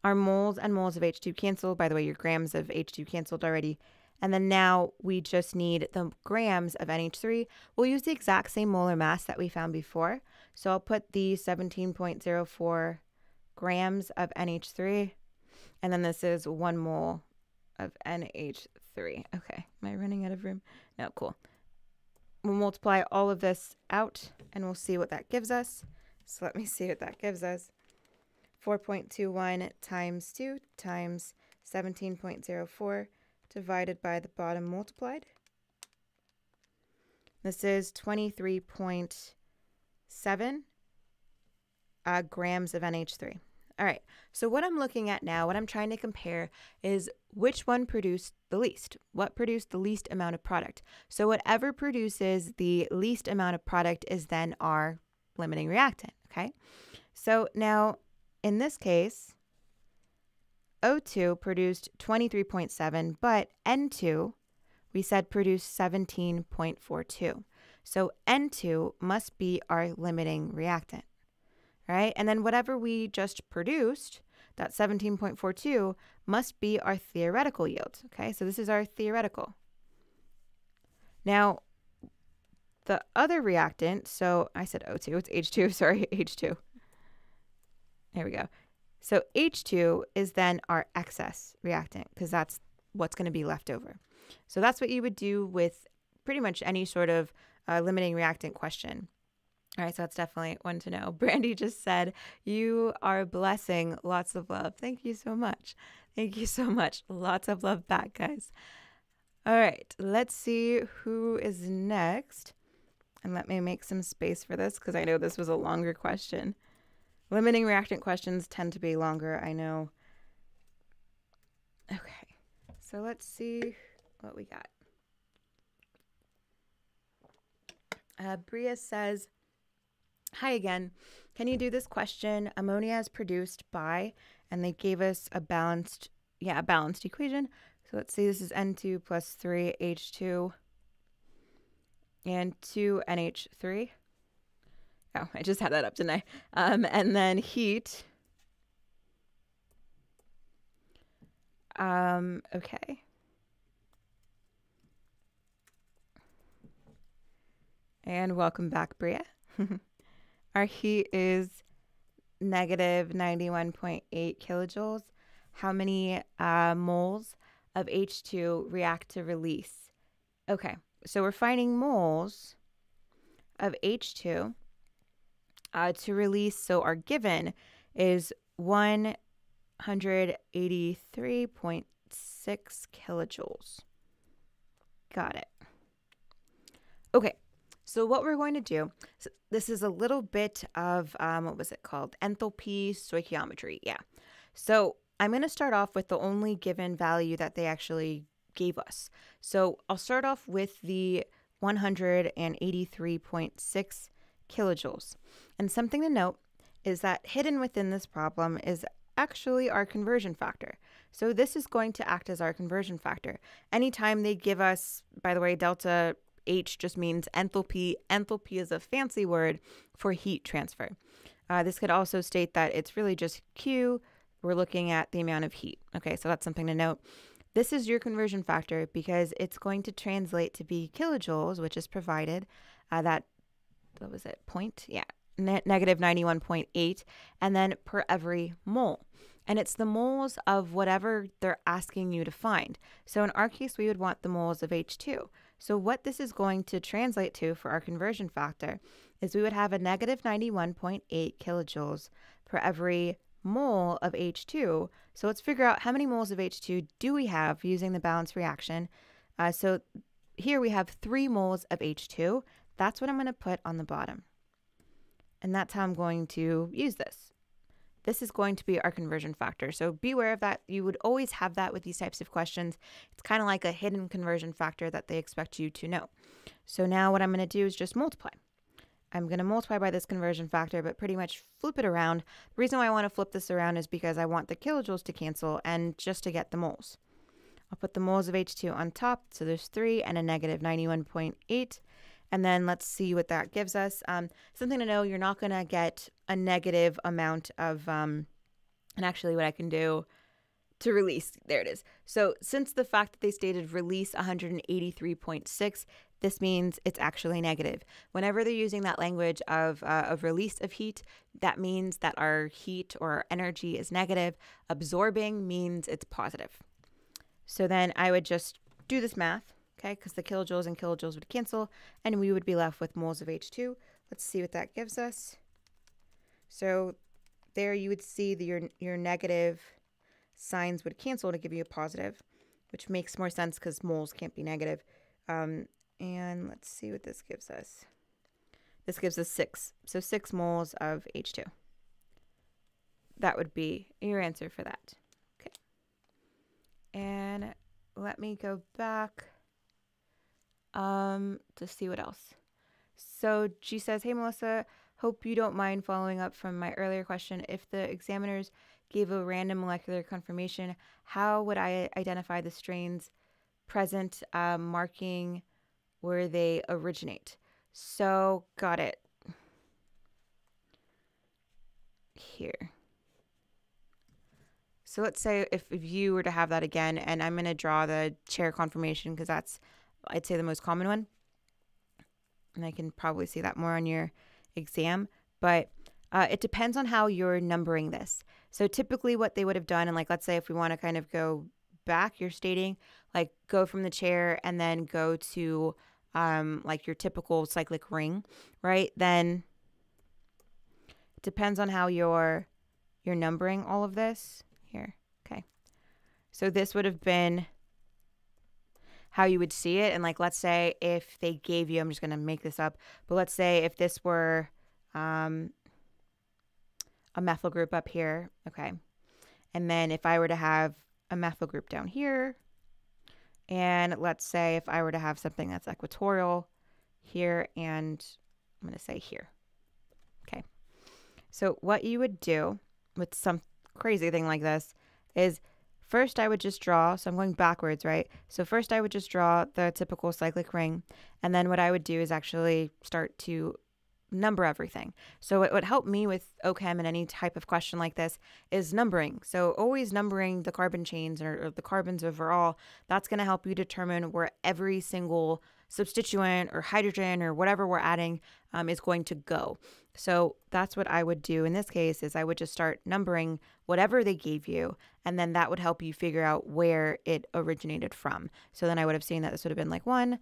Our moles and moles of H2 cancel. By the way, your grams of H2 canceled already. And then now we just need the grams of NH3. We'll use the exact same molar mass that we found before. So I'll put the 17.04 grams of NH3. And then this is 1 mole of NH3. Okay, am I running out of room? No, cool. We'll multiply all of this out and we'll see what that gives us. So let me see what that gives us. 4.21 times 2 times 17.04 divided by the bottom multiplied. This is 23.7 grams of NH3. All right, so what I'm looking at now, what I'm trying to compare is which one produced the least. What produced the least amount of product? So whatever produces the least amount of product is then our limiting reactant, okay? So now, in this case, O2 produced 23.7, but N2, we said produced 17.42. So N2 must be our limiting reactant, right? And then whatever we just produced, that 17.42, must be our theoretical yield, okay? So this is our theoretical. Now, the other reactant, so I said O2, it's H2, sorry, H2. There we go. So H2 is then our excess reactant because that's what's going to be left over. So that's what you would do with pretty much any sort of limiting reactant question. All right, so that's definitely one to know. Brandy just said, you are a blessing. Lots of love. Thank you so much. Thank you so much. Lots of love back, guys. All right, let's see who is next. And let me make some space for this because I know this was a longer question. Limiting reactant questions tend to be longer, I know. Okay, so let's see what we got. Bria says, hi again. Can you do this question? Ammonia is produced by, and they gave us a balanced equation. So let's see, this is N2 plus 3H2 and 2NH3. Oh, I just had that up, didn't I? And then heat. Okay. And welcome back, Bria. Our heat is negative 91.8 kilojoules. How many moles of H2 react to release? Okay, so we're finding moles of H2 to release. So our given is 183.6 6 kilojoules. Got it. Okay, so what we're going to do, so this is a little bit of, what was it called? Enthalpy stoichiometry, yeah. So I'm going to start off with the only given value that they actually gave us. So I'll start off with the 183.6 kilojoules. And something to note is that hidden within this problem is actually our conversion factor. So this is going to act as our conversion factor. Anytime they give us, by the way, delta H just means enthalpy. Enthalpy is a fancy word for heat transfer. This could also state that it's really just Q. We're looking at the amount of heat. Okay, so that's something to note. This is your conversion factor because it's going to translate to be kilojoules, which is provided that, what was it, point? Yeah, negative 91.8, and then per every mole. And it's the moles of whatever they're asking you to find. So in our case, we would want the moles of H2. So what this is going to translate to for our conversion factor is we would have a negative 91.8 kilojoules per every mole of H2. So let's figure out how many moles of H2 do we have using the balance reaction. So here we have 3 moles of H2. That's what I'm going to put on the bottom. And that's how I'm going to use this. This is going to be our conversion factor. So be aware of that. You would always have that with these types of questions. It's kind of like a hidden conversion factor that they expect you to know. So now what I'm going to do is just multiply. I'm going to multiply by this conversion factor, but pretty much flip it around. The reason why I want to flip this around is because I want the kilojoules to cancel and just to get the moles. I'll put the moles of H2 on top. So there's 3 and a negative 91.8. And then let's see what that gives us. Something to know, you're not going to get a negative amount of, and actually what I can do to release, there it is. So since the fact that they stated release 183.6, this means it's actually negative. Whenever they're using that language of release of heat, that means that our heat or our energy is negative. Absorbing means it's positive. So then I would just do this math. Okay, because the kilojoules and kilojoules would cancel, and we would be left with moles of H2. Let's see what that gives us. So there you would see your negative signs would cancel to give you a positive, which makes more sense because moles can't be negative. And let's see what this gives us. This gives us 6. So 6 moles of H2. That would be your answer for that. Okay. And let me go back to see what else. So she says, hey, Melissa, hope you don't mind following up from my earlier question. If the examiners gave a random molecular conformation, how would I identify the strains present, marking where they originate? So got it. Here. So let's say if you were to have that again, and I'm going to draw the chair conformation because that's, I'd say, the most common one. And I can probably see that more on your exam. But it depends on how you're numbering this. So typically what they would have done, and like let's say if we want to kind of go back, you're stating like go from the chair and then go to like your typical cyclic ring, right? Then it depends on how you're numbering all of this here. Okay. So this would have been how you would see it. And like, let's say if they gave you, I'm just going to make this up, but let's say if this were a methyl group up here, okay. And then if I were to have a methyl group down here, and let's say if I were to have something that's equatorial here, and I'm going to say here, okay. So what you would do with some crazy thing like this is first I would just draw, so I'm going backwards, right? So first I would just draw the typical cyclic ring, and then what I would do is actually start to number everything. So what would help me with OChem and any type of question like this is numbering. So always numbering the carbon chains or the carbons overall. That's going to help you determine where every single substituent or hydrogen or whatever we're adding is going to go. So that's what I would do in this case is I would just start numbering whatever they gave you, and then that would help you figure out where it originated from. So then I would have seen that this would have been like 1,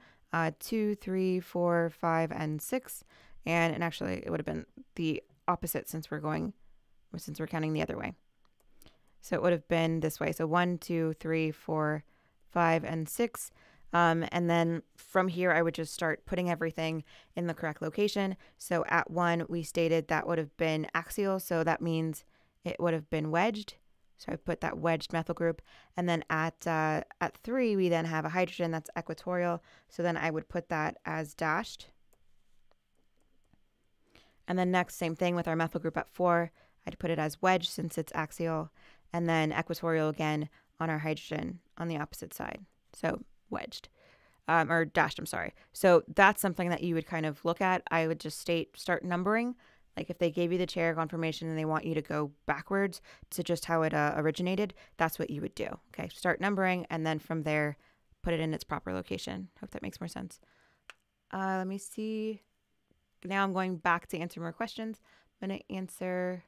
2, 3, 4, 5, and 6. And actually it would have been the opposite since we're counting the other way. So it would have been this way. So 1, 2, 3, 4, 5, and 6. And then from here, I would just start putting everything in the correct location. So at 1, we stated that would have been axial. So that means it would have been wedged. So I put that wedged methyl group. And then at 3, we then have a hydrogen that's equatorial. So then I would put that as dashed. And then next, same thing with our methyl group at 4. I'd put it as wedged since it's axial. And then equatorial again on our hydrogen on the opposite side. So wedged, or dashed, I'm sorry. So that's something that you would kind of look at. I would just start numbering. Like if they gave you the chair confirmation and they want you to go backwards to just how it originated, that's what you would do. Okay, start numbering and then from there, put it in its proper location. Hope that makes more sense. Let me see. Now I'm going back to answer more questions. I'm going to answer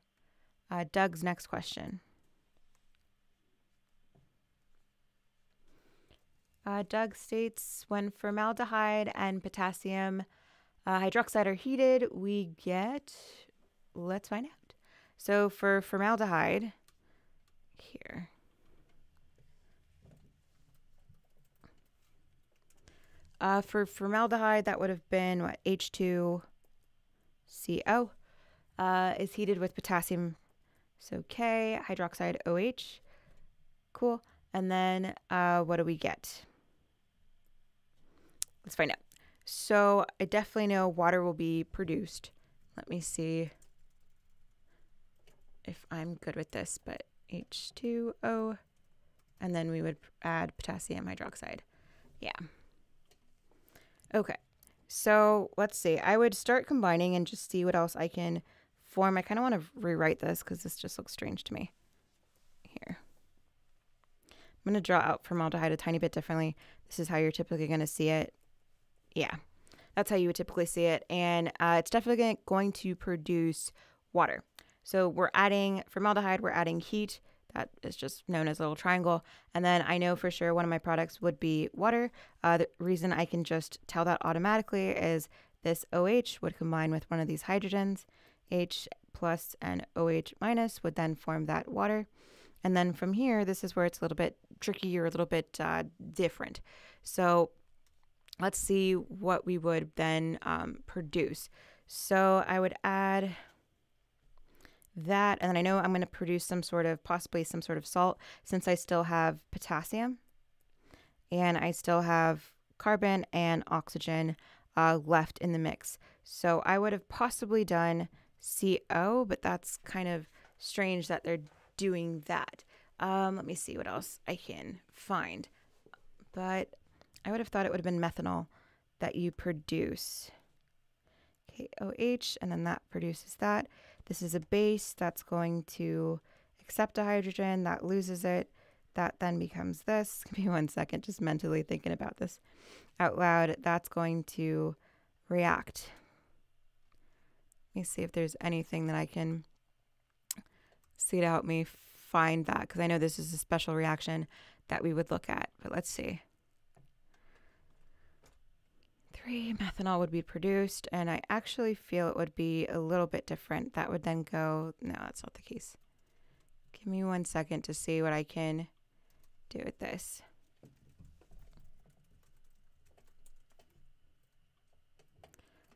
Doug's next question. Doug states, when formaldehyde and potassium hydroxide are heated, we get, let's find out. So for formaldehyde, here. For formaldehyde, that would have been, what, H2CO is heated with potassium, so K, hydroxide OH. Cool. And then what do we get? Let's find out. So I definitely know water will be produced. Let me see if I'm good with this, but H2O, and then we would add potassium hydroxide. Yeah. Okay. So let's see. I would start combining and just see what else I can form. I kind of want to rewrite this because this just looks strange to me. Here. I'm going to draw out formaldehyde a tiny bit differently. This is how you're typically going to see it. Yeah, that's how you would typically see it. And it's definitely going to produce water. So we're adding formaldehyde, we're adding heat. That is just known as a little triangle. And then I know for sure one of my products would be water. The reason I can just tell that automatically is this OH would combine with one of these hydrogens. H plus and OH minus would then form that water. And then from here, this is where it's a little bit tricky or a little bit different. So let's see what we would then produce. So I would add that, and then I know I'm going to produce some sort of, possibly some sort of salt, since I still have potassium and I still have carbon and oxygen left in the mix. So I would have possibly done CO, but that's kind of strange that they're doing that. Let me see what else I can find. But I would have thought it would have been methanol that you produce. KOH, and then that produces that. This is a base that's going to accept a hydrogen, that loses it. That then becomes this. Give me 1 second, just mentally thinking about this out loud. That's going to react. Let me see if there's anything that I can see to help me find that, because I know this is a special reaction that we would look at, but let's see. 3 methanol would be produced, and I actually feel it would be a little bit different. That would then go, no, that's not the case. Give me 1 second to see what I can do with this.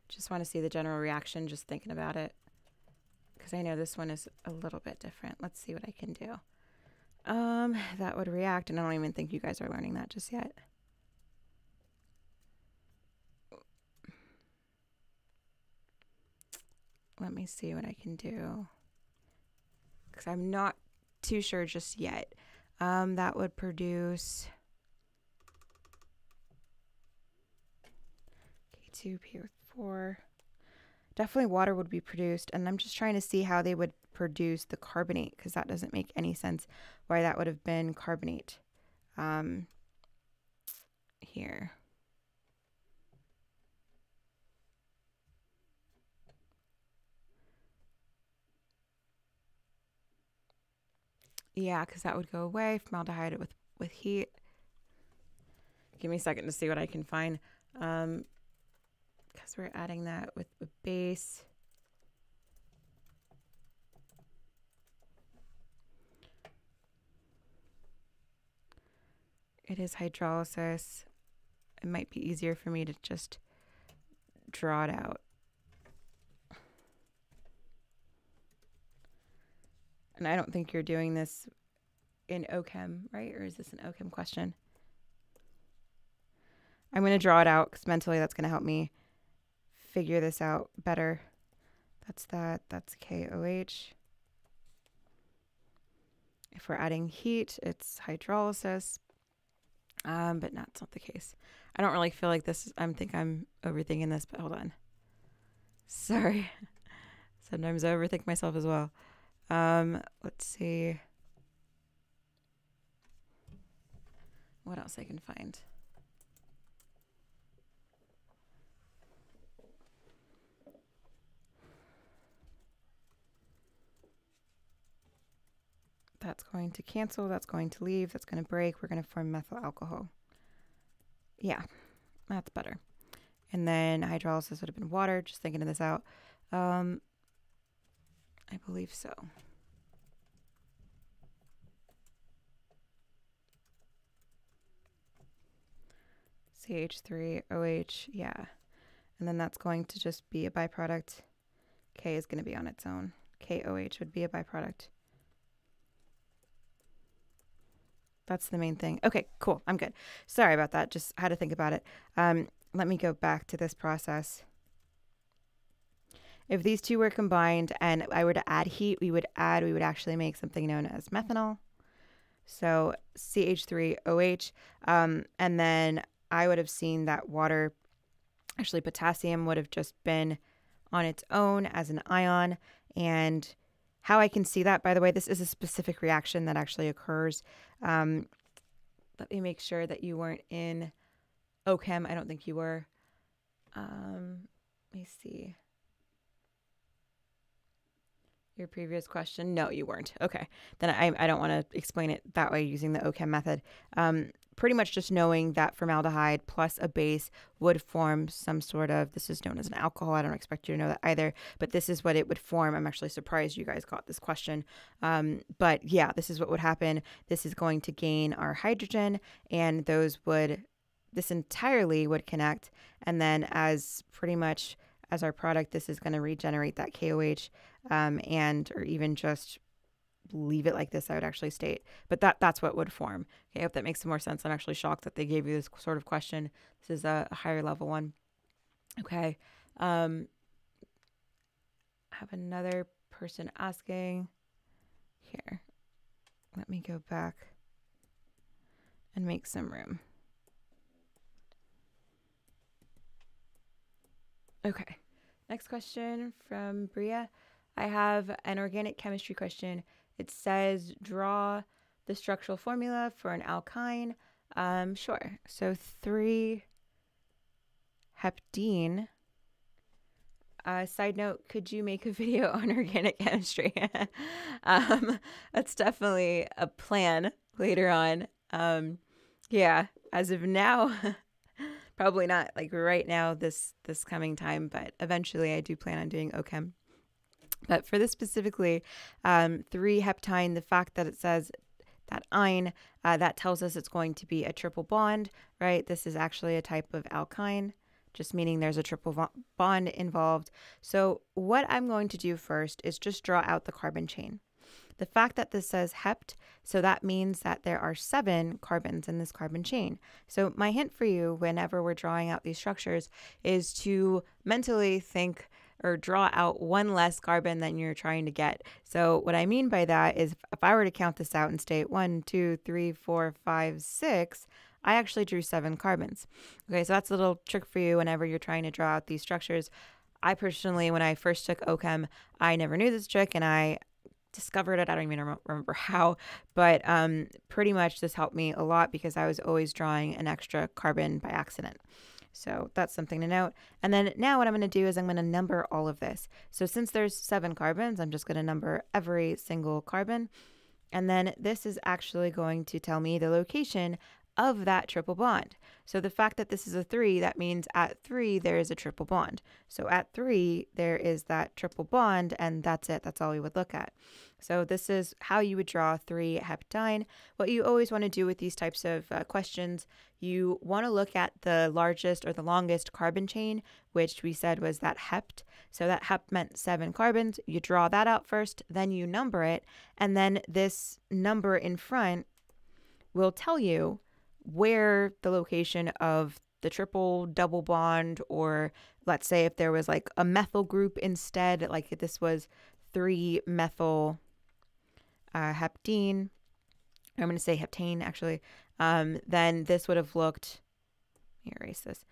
Just want to see the general reaction, just thinking about it, because I know this one is a little bit different. Let's see what I can do. That would react, and I don't even think you guys are learning that just yet. Let me see what I can do, because I'm not too sure just yet. That would produce K2PO4. Definitely water would be produced, and I'm just trying to see how they would produce the carbonate, because that doesn't make any sense why that would have been carbonate. Here. Yeah, because that would go away, formaldehyde with heat. Give me a second to see what I can find. Because we're adding that with the base. It is hydrolysis. It might be easier for me to just draw it out. And I don't think you're doing this in OChem, right? Or is this an OChem question? I'm going to draw it out because mentally that's going to help me figure this out better. That's that. That's KOH. If we're adding heat, it's hydrolysis. But that's not the case. I don't really feel like this. I think I'm overthinking this, but hold on. Sorry. Sometimes I overthink myself as well. Let's see what else I can find. That's going to cancel. That's going to leave. That's going to break. We're going to form methyl alcohol. Yeah, that's better. And then hydrolysis would have been water. Just thinking of this out. I believe so. CH3OH, yeah. And then that's going to just be a byproduct. K is going to be on its own. KOH would be a byproduct. That's the main thing. Okay, cool. I'm good. Sorry about that. Just had to think about it. Let me go back to this process. If these two were combined and I were to add heat, we would actually make something known as methanol. So CH3OH. And then I would have seen that water, actually potassium would have just been on its own as an ion. And how I can see that, by the way, this is a specific reaction that actually occurs. Let me make sure that you weren't in OChem. I don't think you were. Let me see. Your previous question? No, you weren't. Okay. Then I don't want to explain it that way using the OChem method. Pretty much just knowing that formaldehyde plus a base would form some sort of, this is known as an alcohol. I don't expect you to know that either, but this is what it would form. I'm actually surprised you guys got this question. But yeah, this is what would happen. This is going to gain our hydrogen, and this entirely would connect. And then as pretty much as our product, this is going to regenerate that KOH, or even just leave it like this, I would actually state. But that's what would form. Okay, I hope that makes some more sense. I'm actually shocked that they gave you this sort of question. This is a higher level one. Okay. I have another person asking. Here, let me go back and make some room. Okay. Next question from Bria. I have an organic chemistry question. It says, draw the structural formula for an alkyne. Sure. So 3-heptene. Side note, could you make a video on organic chemistry? That's definitely a plan later on. Yeah, as of now, probably not like right now, this coming time, but eventually I do plan on doing OChem. But for this specifically, 3-heptene, the fact that it says that ine, that tells us it's going to be a triple bond, right? This is actually a type of alkyne, just meaning there's a triple bond involved. So what I'm going to do first is just draw out the carbon chain. The fact that this says hept, so that means that there are 7 carbons in this carbon chain. So my hint for you whenever we're drawing out these structures is to mentally think or draw out one less carbon than you're trying to get. So what I mean by that is if I were to count this out and state 1, 2, 3, 4, 5, 6, I actually drew 7 carbons. Okay, so that's a little trick for you whenever you're trying to draw out these structures. I personally, when I first took OChem, I never knew this trick and I discovered it. I don't even remember how, but pretty much this helped me a lot because I was always drawing an extra carbon by accident. So that's something to note. And then now what I'm going to do is I'm going to number all of this. So since there's 7 carbons, I'm just going to number every single carbon. And then this is actually going to tell me the location of that triple bond. So the fact that this is a 3, that means at 3 there is a triple bond. So at 3 there is that triple bond, and that's it. That's all we would look at. So this is how you would draw 3-heptine. What you always want to do with these types of questions, you want to look at the largest or the longest carbon chain, which we said was that hept. So that hept meant 7 carbons. You draw that out first, then you number it, and then this number in front will tell you where the location of the triple double bond, or let's say if there was like a methyl group instead, like if this was 3-methyl heptene, I'm going to say heptane actually, then this would have looked, let me erase this.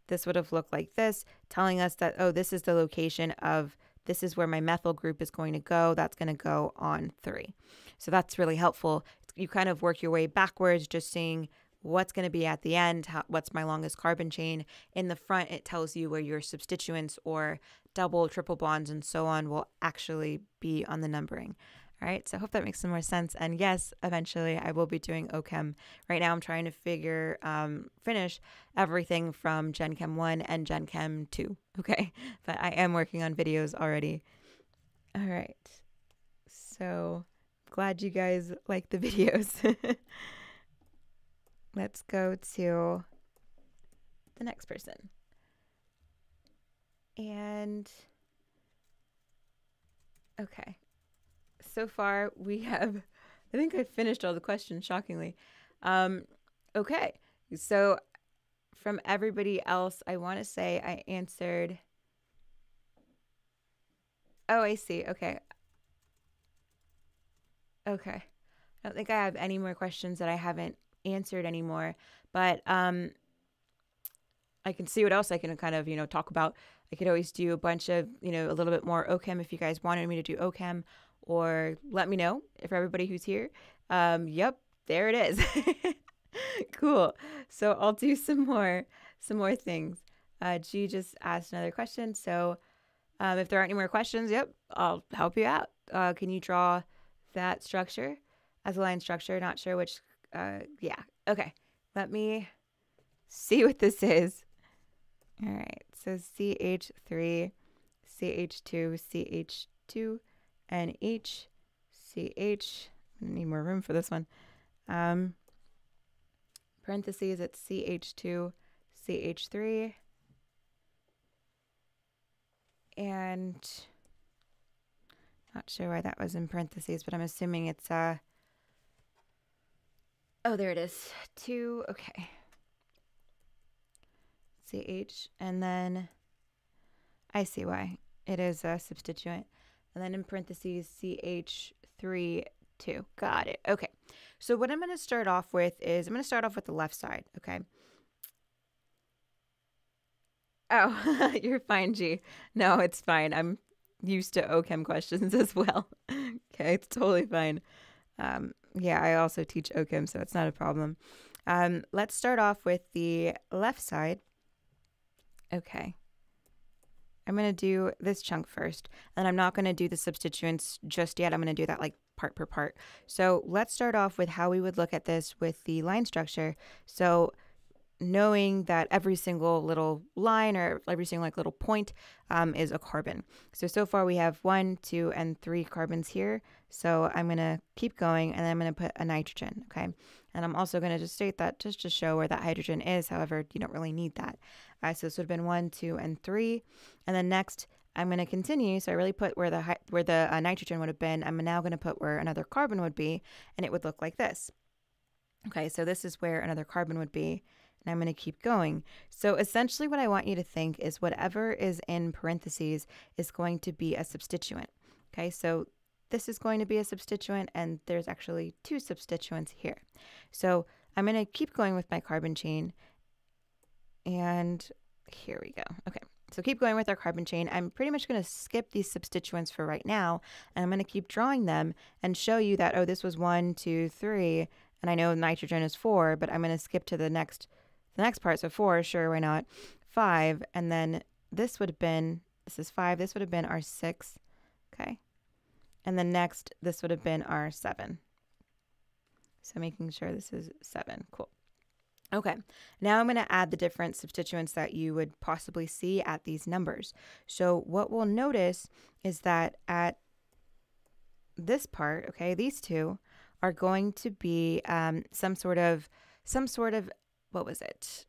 This would have looked like this, telling us that, oh, this is the location of, this is where my methyl group is going to go. That's going to go on 3. So that's really helpful. You kind of work your way backwards, just seeing what's going to be at the end, what's my longest carbon chain. In the front, it tells you where your substituents or double, triple bonds and so on will actually be on the numbering. All right, so I hope that makes some more sense. And yes, eventually I will be doing OChem. Right now I'm trying to finish everything from Gen Chem 1 and Gen Chem 2, okay? But I am working on videos already. All right, so glad you guys like the videos. Let's go to the next person. And okay, so far we have, I think I finished all the questions, shockingly. Okay, so from everybody else, I want to say I answered. Oh, I see. Okay. Okay. I don't think I have any more questions that I haven't answered anymore, but I can see what else I can kind of, talk about. I could always do a bunch of, a little bit more OChem if you guys wanted me to do OChem, or let me know if everybody who's here. Yep, there it is. Cool. So I'll do some more things. G just asked another question. So if there aren't any more questions, yep, I'll help you out. Can you draw that structure as a line structure? Not sure which. Yeah. Okay. Let me see what this is. All right. So CH3, CH2, CH2, NH, CH. I need more room for this one. Parentheses, it's CH2, CH3. And not sure why that was in parentheses, but I'm assuming it's oh, there it is. 2, okay. CH, and then I see why. It is a substituent. And then in parentheses, CH3, 2. Got it. Okay. So what I'm going to start off with is, I'm going to start off with the left side, okay? Oh, you're fine, G. No, it's fine. I'm used to OChem questions as well. Okay, it's totally fine. Yeah, I also teach OChem, so it's not a problem. Let's start off with the left side. Okay. I'm going to do this chunk first, and I'm not going to do the substituents just yet. I'm going to do that like part per part. So let's start off with how we would look at this with the line structure. So knowing that every single little line or every single little point is a carbon. So far we have 1, 2, and 3 carbons here. So I'm going to keep going, and then I'm going to put a nitrogen, okay? And I'm also going to just state that just to show where that hydrogen is. However, you don't really need that. So this would have been 1, 2, and 3. And then next, I'm going to continue. So I really put where the nitrogen would have been. I'm now going to put where another carbon would be, and it would look like this. Okay, so this is where another carbon would be. And I'm going to keep going. So essentially what I want you to think is whatever is in parentheses is going to be a substituent. Okay, so this is going to be a substituent, and there's actually 2 substituents here. So I'm going to keep going with my carbon chain, and here we go. Okay, so keep going with our carbon chain. I'm pretty much going to skip these substituents for right now, and I'm going to keep drawing them and show you that, oh, this was 1, 2, 3, and I know nitrogen is 4, but I'm going to skip to the next part. So 4, sure, why not? 5, and then this would have been, this is 5, this would have been our 6, okay? And then next, this would have been our 7. So making sure this is 7, cool. Okay, now I'm going to add the different substituents that you would possibly see at these numbers. So what we'll notice is that at this part, okay, these two are going to be some sort of, what was it?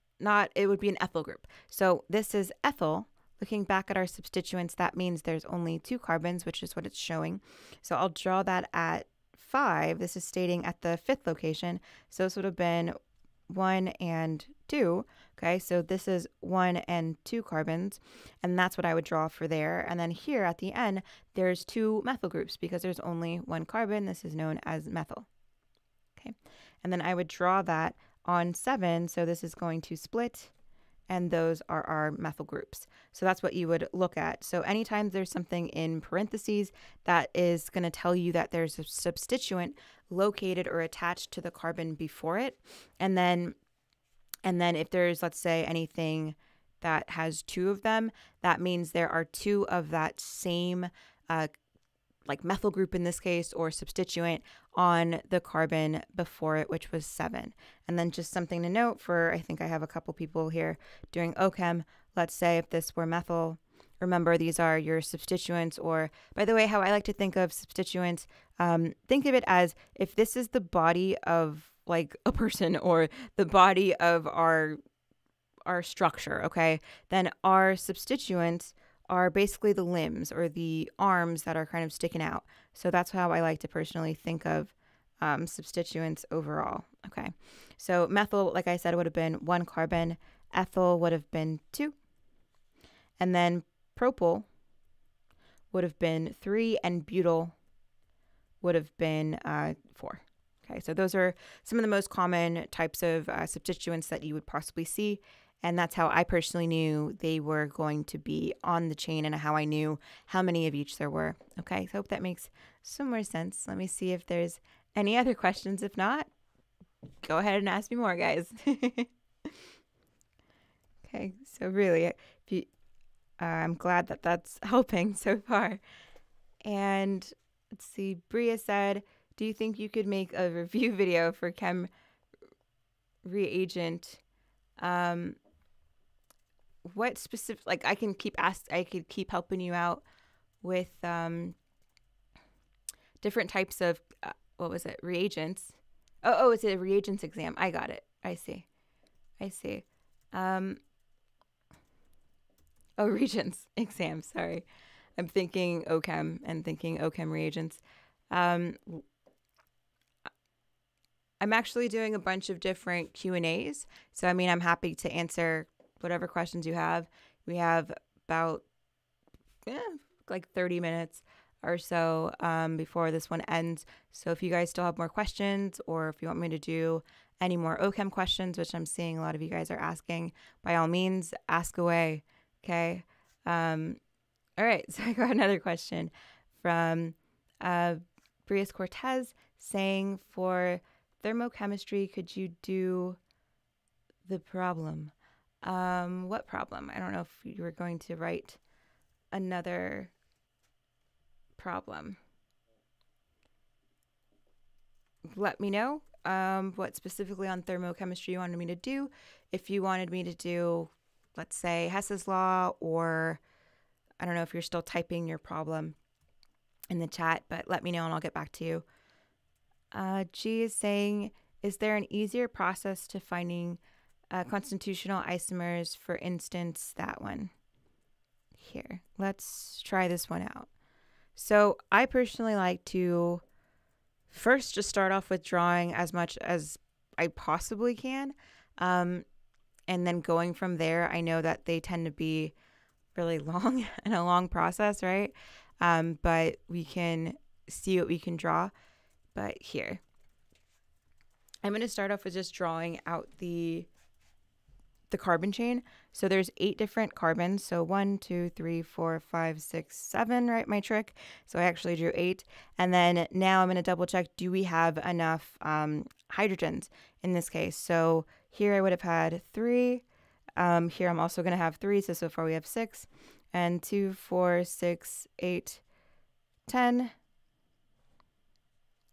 It would be an ethyl group. So this is ethyl. Looking back at our substituents, that means there's only 2 carbons, which is what it's showing. So I'll draw that at 5. This is stating at the 5th location. So this would have been 1 and 2. Okay, so this is 1 and 2 carbons, and that's what I would draw for there. And then here at the end, there's 2 methyl groups because there's only 1 carbon. This is known as methyl. Okay, and then I would draw that on 7. So this is going to split, and those are our methyl groups. So that's what you would look at. So anytime there's something in parentheses, that is going to tell you that there's a substituent located or attached to the carbon before it. And then if there's, let's say, anything that has 2 of them, that means there are 2 of that same like methyl group in this case, or substituent on the carbon before it, which was 7. And then just something to note for, I think I have a couple people here doing OChem. Let's say if this were methyl, remember these are your substituents, or by the way, how I like to think of substituents, think of it as if this is the body of like a person or the body of our structure, okay, then our substituents are basically the limbs or the arms that are kind of sticking out. So that's how I like to personally think of substituents overall. Okay, so methyl, like I said, would have been 1 carbon. Ethyl would have been 2. And then propyl would have been 3, and butyl would have been 4. Okay, so those are some of the most common types of substituents that you would possibly see. And that's how I personally knew they were going to be on the chain, and how I knew how many of each there were. Okay, so I hope that makes some more sense. Let me see if there's any other questions. If not, go ahead and ask me more, guys. Okay, so really, I'm glad that that's helping so far. And let's see, Bria said, do you think you could make a review video for chem reagent? What specific, like I could keep helping you out with different types of what was it, reagents. Oh, it's a reagents exam. I got it. I see. Reagents exam, sorry. I'm thinking OChem and thinking OChem reagents. I'm actually doing a bunch of different Q&As. So, I mean, I'm happy to answer whatever questions you have. We have about like 30 minutes or so before this one ends. So if you guys still have more questions, or if you want me to do any more OChem questions, which I'm seeing a lot of you guys are asking, by all means, ask away. Okay. All right. So I got another question from Brias Cortez saying, for thermochemistry, could you do the problem? What problem? I don't know if you were going to write another problem. Let me know what specifically on thermochemistry you wanted me to do. If you wanted me to do, let's say, Hess's law, or I don't know if you're still typing your problem in the chat, but let me know and I'll get back to you. G is saying, is there an easier process to finding constitutional isomers? For instance, that one. Here, let's try this one out. So I personally like to first just start off with drawing as much as I possibly can. And then going from there, I know that they tend to be really long and a long process, right? But we can see what we can draw. But here, I'm going to start off with just drawing out the carbon chain. So there's 8 different carbons. So 1, 2, 3, 4, 5, 6, 7, right? My trick. So I actually drew 8. And then now I'm going to double check, do we have enough hydrogens in this case? So here I would have had 3. Here I'm also going to have 3. So far we have 6. And 2, 4, 6, 8, 10,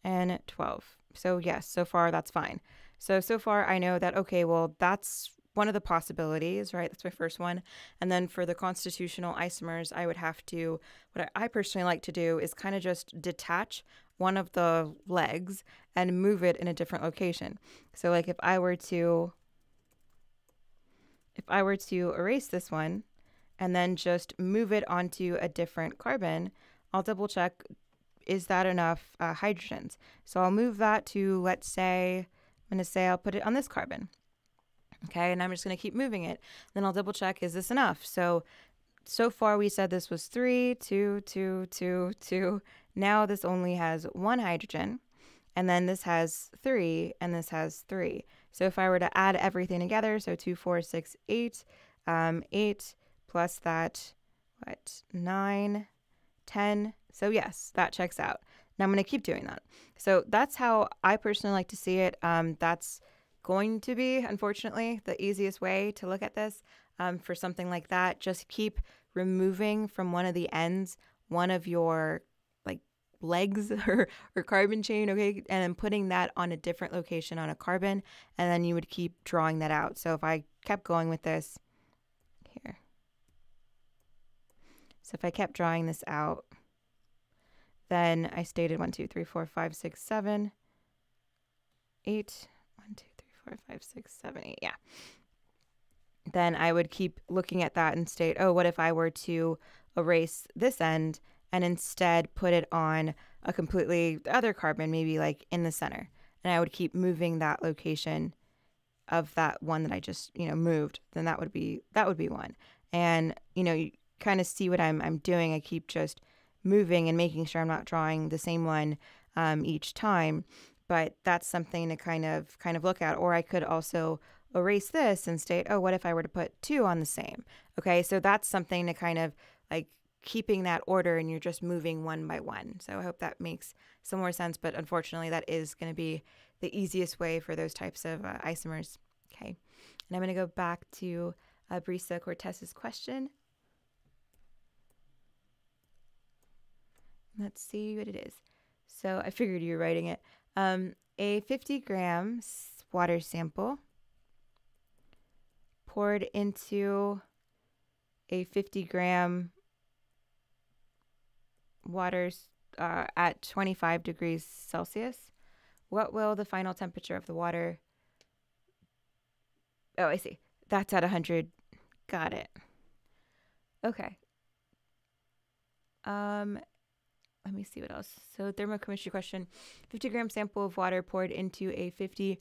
and 12. So yes, so far that's fine. So far I know that, okay, well, that's one of the possibilities, right? That's my first one. And then for the constitutional isomers, I would have to, what I personally like to do is kind of just detach one of the legs and move it in a different location. So like if I were to erase this one and then just move it onto a different carbon, I'll double check, is that enough hydrogens? So I'll move that to, let's say, I'm going to say I'll put it on this carbon. Okay, and I'm just going to keep moving it. Then I'll double check, is this enough? So far we said this was 3, 2, 2, 2, 2. Now this only has 1 hydrogen. And then this has 3, and this has 3. So if I were to add everything together, so 2, 4, 6, 8, 8 plus that, 9, 10. So yes, that checks out. Now I'm going to keep doing that. So that's how I personally like to see it. That's going to be, unfortunately, the easiest way to look at this. For something like that, just keep removing from one of the ends one of your legs or carbon chain, okay, and then putting that on a different location on a carbon, and then you would keep drawing that out. So if I kept going with this here, so if I kept drawing this out, then I stated 1, 2, 3, 4, 5, 6, 7, 8. 1, 2, 3, 4, 5, 6, 7, 8. Yeah. Then I would keep looking at that and state, oh, what if I were to erase this end and instead put it on a completely other carbon, maybe like in the center. And I would keep moving that location of that one that I just, moved. Then that would be one. And, you kind of see what I'm doing. I keep just moving and making sure I'm not drawing the same one each time. But that's something to kind of look at. Or I could also erase this and state, oh, what if I were to put 2 on the same? Okay, so that's something to kind of keeping that order, and you're just moving one by one. So I hope that makes some more sense, but unfortunately that is going to be the easiest way for those types of isomers. Okay, and I'm going to go back to Brisa Cortez's question. Let's see what it is. So I figured you were writing it. A 50 gram water sample poured into a 50 gram water at 25 degrees Celsius. What will the final temperature of the water? Oh, I see. That's at 100. Got it. Okay. Let me see what else. So thermochemistry question. 50 gram sample of water poured into a 50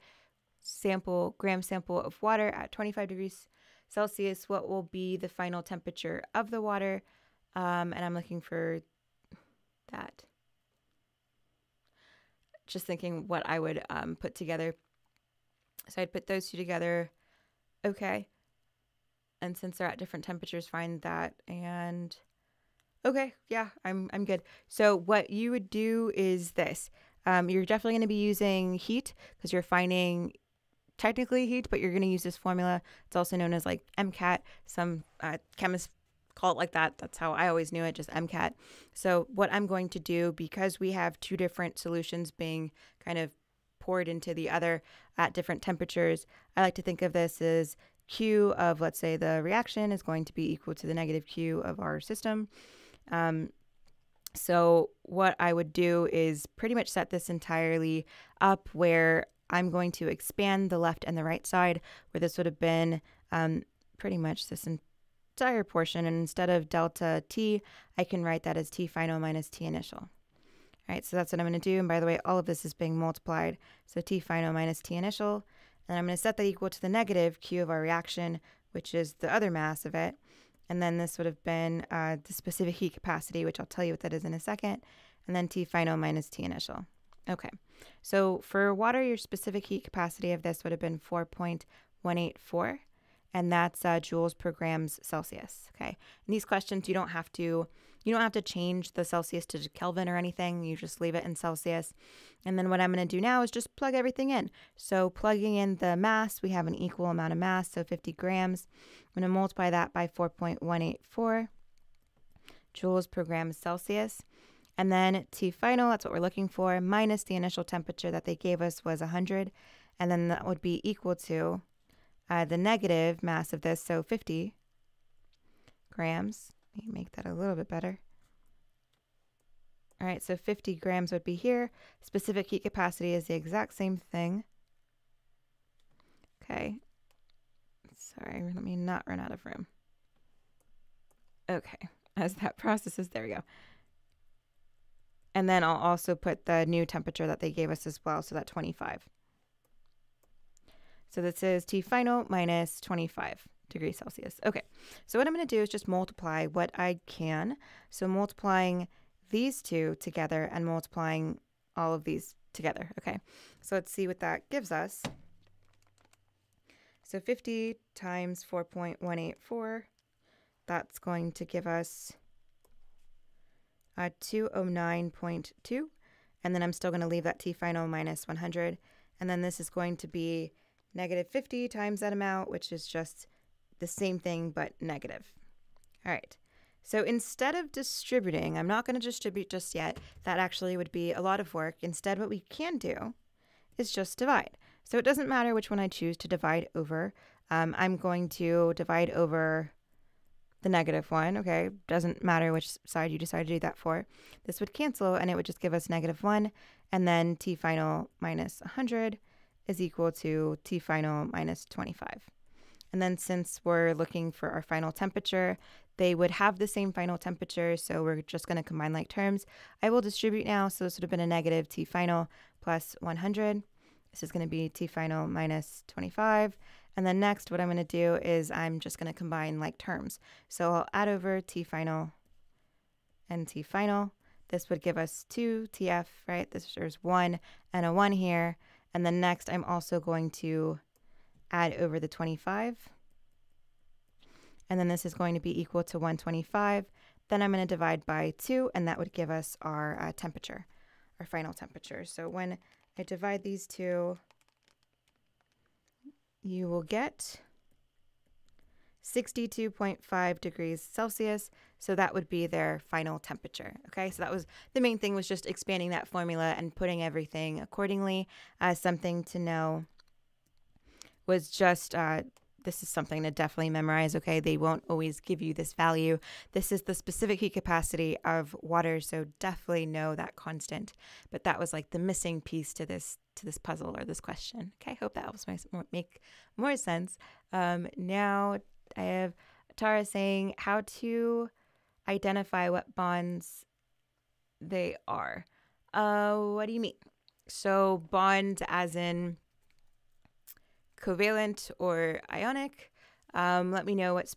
gram sample of water at 25 degrees Celsius. What will be the final temperature of the water? And I'm looking for that. Just thinking what I would put together. So I'd put those two together. Okay. And since they're at different temperatures, find that. And okay, yeah, I'm good. So what you would do is this. You're definitely going to be using heat because you're finding technically heat, but you're going to use this formula. It's also known as MCAT. Some chemists call it like that. That's how I always knew it, just MCAT. So what I'm going to do, because we have two different solutions being kind of poured into the other at different temperatures, I like to think of this as Q of, let's say, the reaction is going to be equal to the negative Q of our system. So what I would do is pretty much set this entirely up where I'm going to expand the left and the right side, where this would have been pretty much this entire portion. And instead of delta T, I can write that as T final minus T initial. All right, so that's what I'm going to do. And by the way, all of this is being multiplied. So T final minus T initial. And I'm going to set that equal to the negative Q of our reaction, which is the other mass of it. And then this would have been the specific heat capacity, which I'll tell you what that is in a second. And then T final minus T initial. Okay, so for water, your specific heat capacity of this would have been 4.184. And that's joules per grams Celsius. Okay, in these questions, you don't have to change the Celsius to Kelvin or anything. You just leave it in Celsius. And then what I'm going to do now is just plug everything in. So plugging in the mass, we have an equal amount of mass, so 50 grams. I'm going to multiply that by 4.184 joules per gram Celsius. And then T final, that's what we're looking for, minus the initial temperature that they gave us was 100. And then that would be equal to the negative mass of this, so 50 grams. Let me make that a little bit better. All right, so 50 grams would be here. Specific heat capacity is the exact same thing. Okay. Sorry, let me not run out of room. Okay, as that processes, there we go. And then I'll also put the new temperature that they gave us as well, so that 25. So this is T final minus 25 degrees Celsius. Okay, so what I'm going to do is just multiply what I can. So multiplying these two together and multiplying all of these together. Okay, so let's see what that gives us. So 50 times 4.184, that's going to give us 209.2. And then I'm still going to leave that T final minus 100. And then this is going to be negative 50 times that amount, which is just the same thing but negative. All right. So instead of distributing, I'm not going to distribute just yet. That actually would be a lot of work. Instead, what we can do is just divide. So it doesn't matter which one I choose to divide over. I'm going to divide over the negative one, okay? Doesn't matter which side you decide to do that for. This would cancel, and it would just give us negative 1, and then T final minus 100 is equal to T final minus 25. And then since we're looking for our final temperature, they would have the same final temperature, so we're just going to combine like terms. I will distribute now, so this would have been a negative T final plus 100. This is going to be T final minus 25. And then next, what I'm going to do is I'm just going to combine like terms. So I'll add over T final and T final. This would give us 2 TF, right? There's 1 and a 1 here. And then next, I'm also going to add over the 25. And then this is going to be equal to 125. Then I'm going to divide by 2, and that would give us our temperature, our final temperature. So when I divide these two, you will get 62.5 degrees Celsius. So that would be their final temperature. Okay, so that was the main thing, was just expanding that formula and putting everything accordingly. Something to know was just, this is something to definitely memorize, okay? They won't always give you this value. This is the specific heat capacity of water, so definitely know that constant. But that was like the missing piece to this puzzle or this question. Okay, I hope that helps make more sense. Now I have Tara saying how to identify what bonds they are. What do you mean? So bond as in covalent or ionic. Let me know what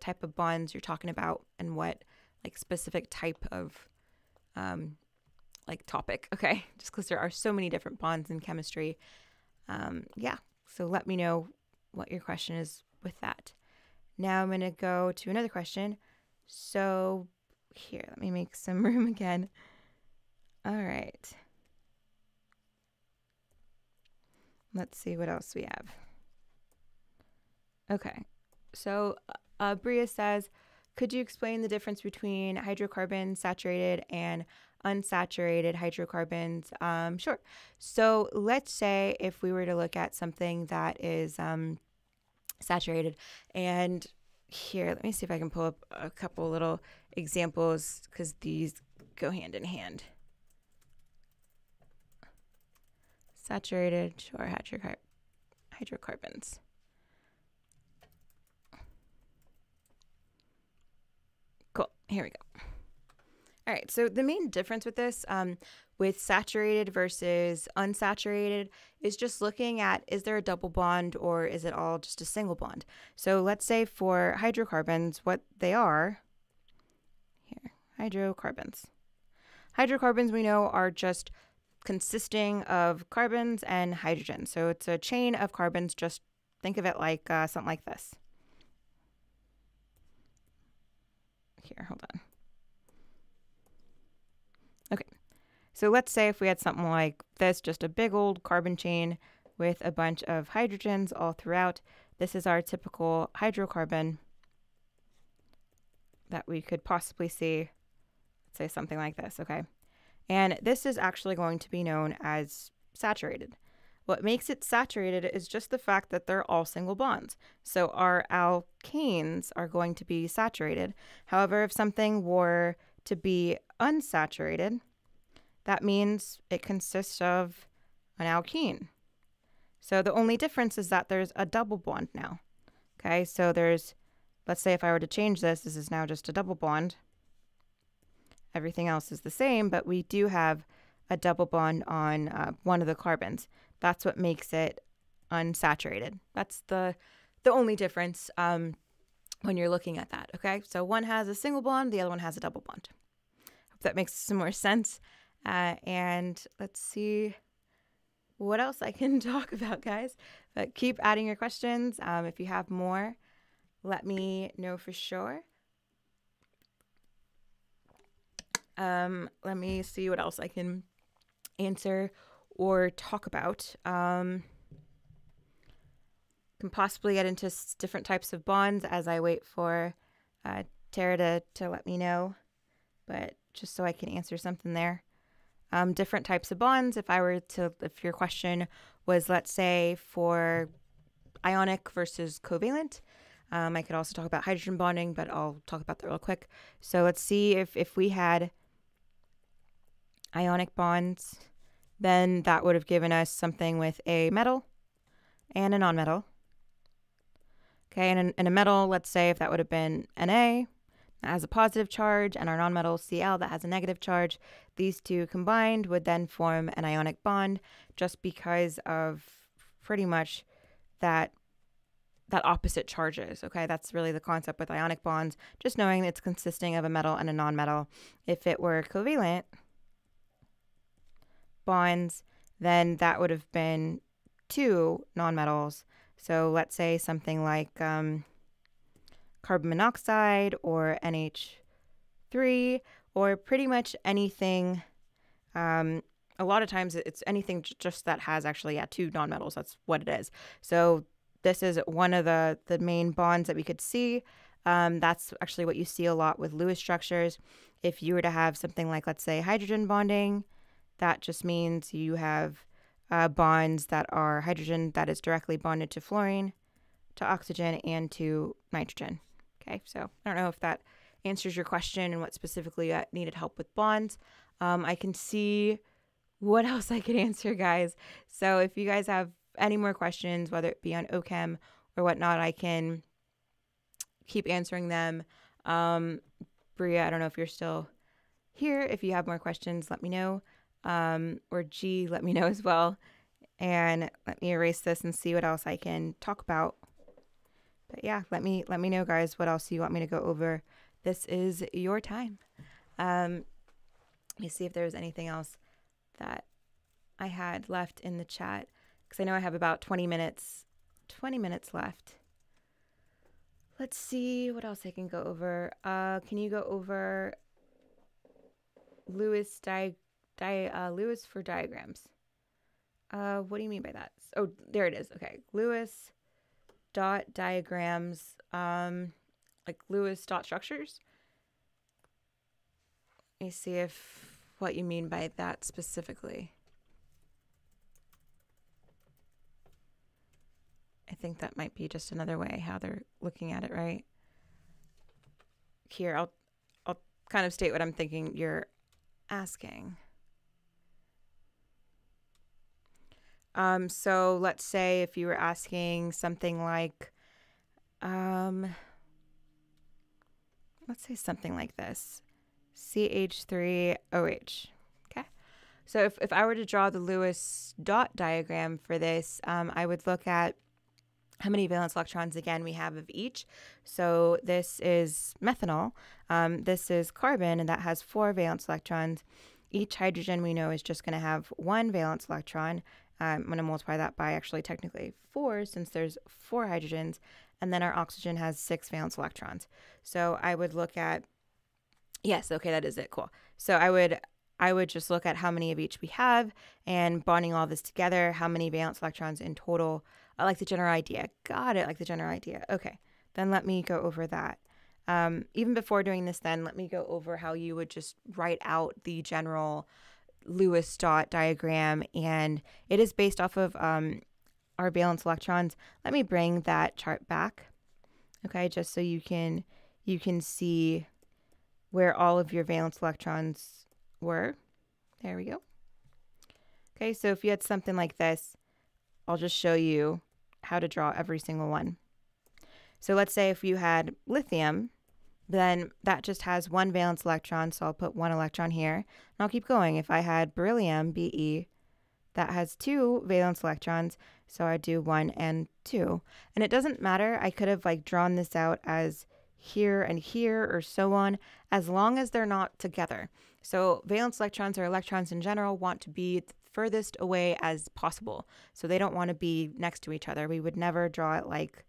type of bonds you're talking about and what like specific type of like topic. Okay, just because there are so many different bonds in chemistry. Yeah, so let me know what your question is with that. Now I'm going to go to another question. So here, let me make some room again. All right. Let's see what else we have. Okay, so Bria says, could you explain the difference between hydrocarbons, saturated and unsaturated hydrocarbons? Sure. So let's say if we were to look at something that is saturated, and here, let me see if I can pull up a couple little examples because these go hand in hand. Saturated, sure, hydrocarbons. Cool, here we go. All right, so the main difference with this, with saturated versus unsaturated, is just looking at, is there a double bond or is it all just a single bond? So let's say for hydrocarbons, what they are, here, hydrocarbons. Hydrocarbons we know are just consisting of carbons and hydrogen. So it's a chain of carbons. Just think of it like something like this. Here, hold on. Okay, so let's say if we had something like this, just a big old carbon chain with a bunch of hydrogens all throughout. This is our typical hydrocarbon that we could possibly see. say something like this, okay? And this is actually going to be known as saturated. What makes it saturated is just the fact that they're all single bonds. So our alkanes are going to be saturated. However, if something were to be unsaturated, that means it consists of an alkene. So the only difference is that there's a double bond now. Okay, so there's, let's say if I were to change this is now just a double bond. Everything else is the same, but we do have a double bond on one of the carbons. That's what makes it unsaturated. That's the only difference when you're looking at that, okay? So one has a single bond, the other one has a double bond. Hope that makes some more sense. And let's see what else I can talk about, guys. But keep adding your questions. If you have more, let me know for sure. Let me see what else I can answer or talk about. Can possibly get into different types of bonds as I wait for Tara to let me know, but just so I can answer something there. Different types of bonds, if your question was, let's say, for ionic versus covalent, I could also talk about hydrogen bonding, but I'll talk about that real quick. So let's see if we had ionic bonds, then that would have given us something with a metal and a nonmetal. Okay, and in a metal, let's say if that would have been Na, that has a positive charge, and our nonmetal Cl that has a negative charge, these two combined would then form an ionic bond just because of pretty much that opposite charges. Okay, that's really the concept with ionic bonds, just knowing it's consisting of a metal and a nonmetal. If it were covalent bonds, then that would have been two nonmetals. So let's say something like carbon monoxide or NH3, or pretty much anything. A lot of times it's anything just that has actually two nonmetals. That's what it is. So this is one of the main bonds that we could see. That's actually what you see a lot with Lewis structures. If you were to have something like, let's say, hydrogen bonding, that just means you have bonds that are hydrogen that is directly bonded to fluorine, to oxygen, and to nitrogen. Okay, so I don't know if that answers your question and what specifically needed help with bonds. I can see what else I could answer, guys. So if you guys have any more questions, whether it be on OChem or whatnot, I can keep answering them. Bria, I don't know if you're still here. If you have more questions, let me know. Or G, let me know as well. And let me erase this and see what else I can talk about. But yeah, let me know, guys, what else you want me to go over. This is your time. Let me see if there's anything else that I had left in the chat, because I know I have about 20 minutes left. Let's see what else I can go over. Can you go over Lewis Lewis for diagrams? What do you mean by that? Oh, there it is. Okay, Lewis dot diagrams, like Lewis dot structures. Let me see if what you mean by that specifically. I think that might be just another way how they're looking at it, right? Here, I'll kind of state what I'm thinking you're asking. So let's say if you were asking something like, let's say something like this, CH3OH. Okay. So if I were to draw the Lewis dot diagram for this, I would look at how many valence electrons, again, we have of each. So this is methanol. This is carbon, and that has 4 valence electrons. Each hydrogen we know is just going to have 1 valence electron. I'm going to multiply that by actually technically 4, since there's 4 hydrogens. And then our oxygen has 6 valence electrons. So I would look at, yes, okay, that is it, cool. So I would just look at how many of each we have, and bonding all this together, how many valence electrons in total. I like the general idea. Got it, like the general idea. Okay, then let me go over that. Even before doing this, then let me go over how you would just write out the general Lewis dot diagram, and it is based off of our valence electrons. Let me bring that chart back, okay, just so you can see where all of your valence electrons were. There we go. Okay, so if you had something like this, I'll just show you how to draw every single one. So let's say if you had lithium, then that just has one valence electron, so I'll put one electron here, and I'll keep going. If I had beryllium, Be, that has two valence electrons, so I do 1 and 2. And it doesn't matter, I could have like drawn this out as here and here or so on, as long as they're not together. So valence electrons or electrons in general want to be furthest away as possible. So they don't want to be next to each other. We would never draw it like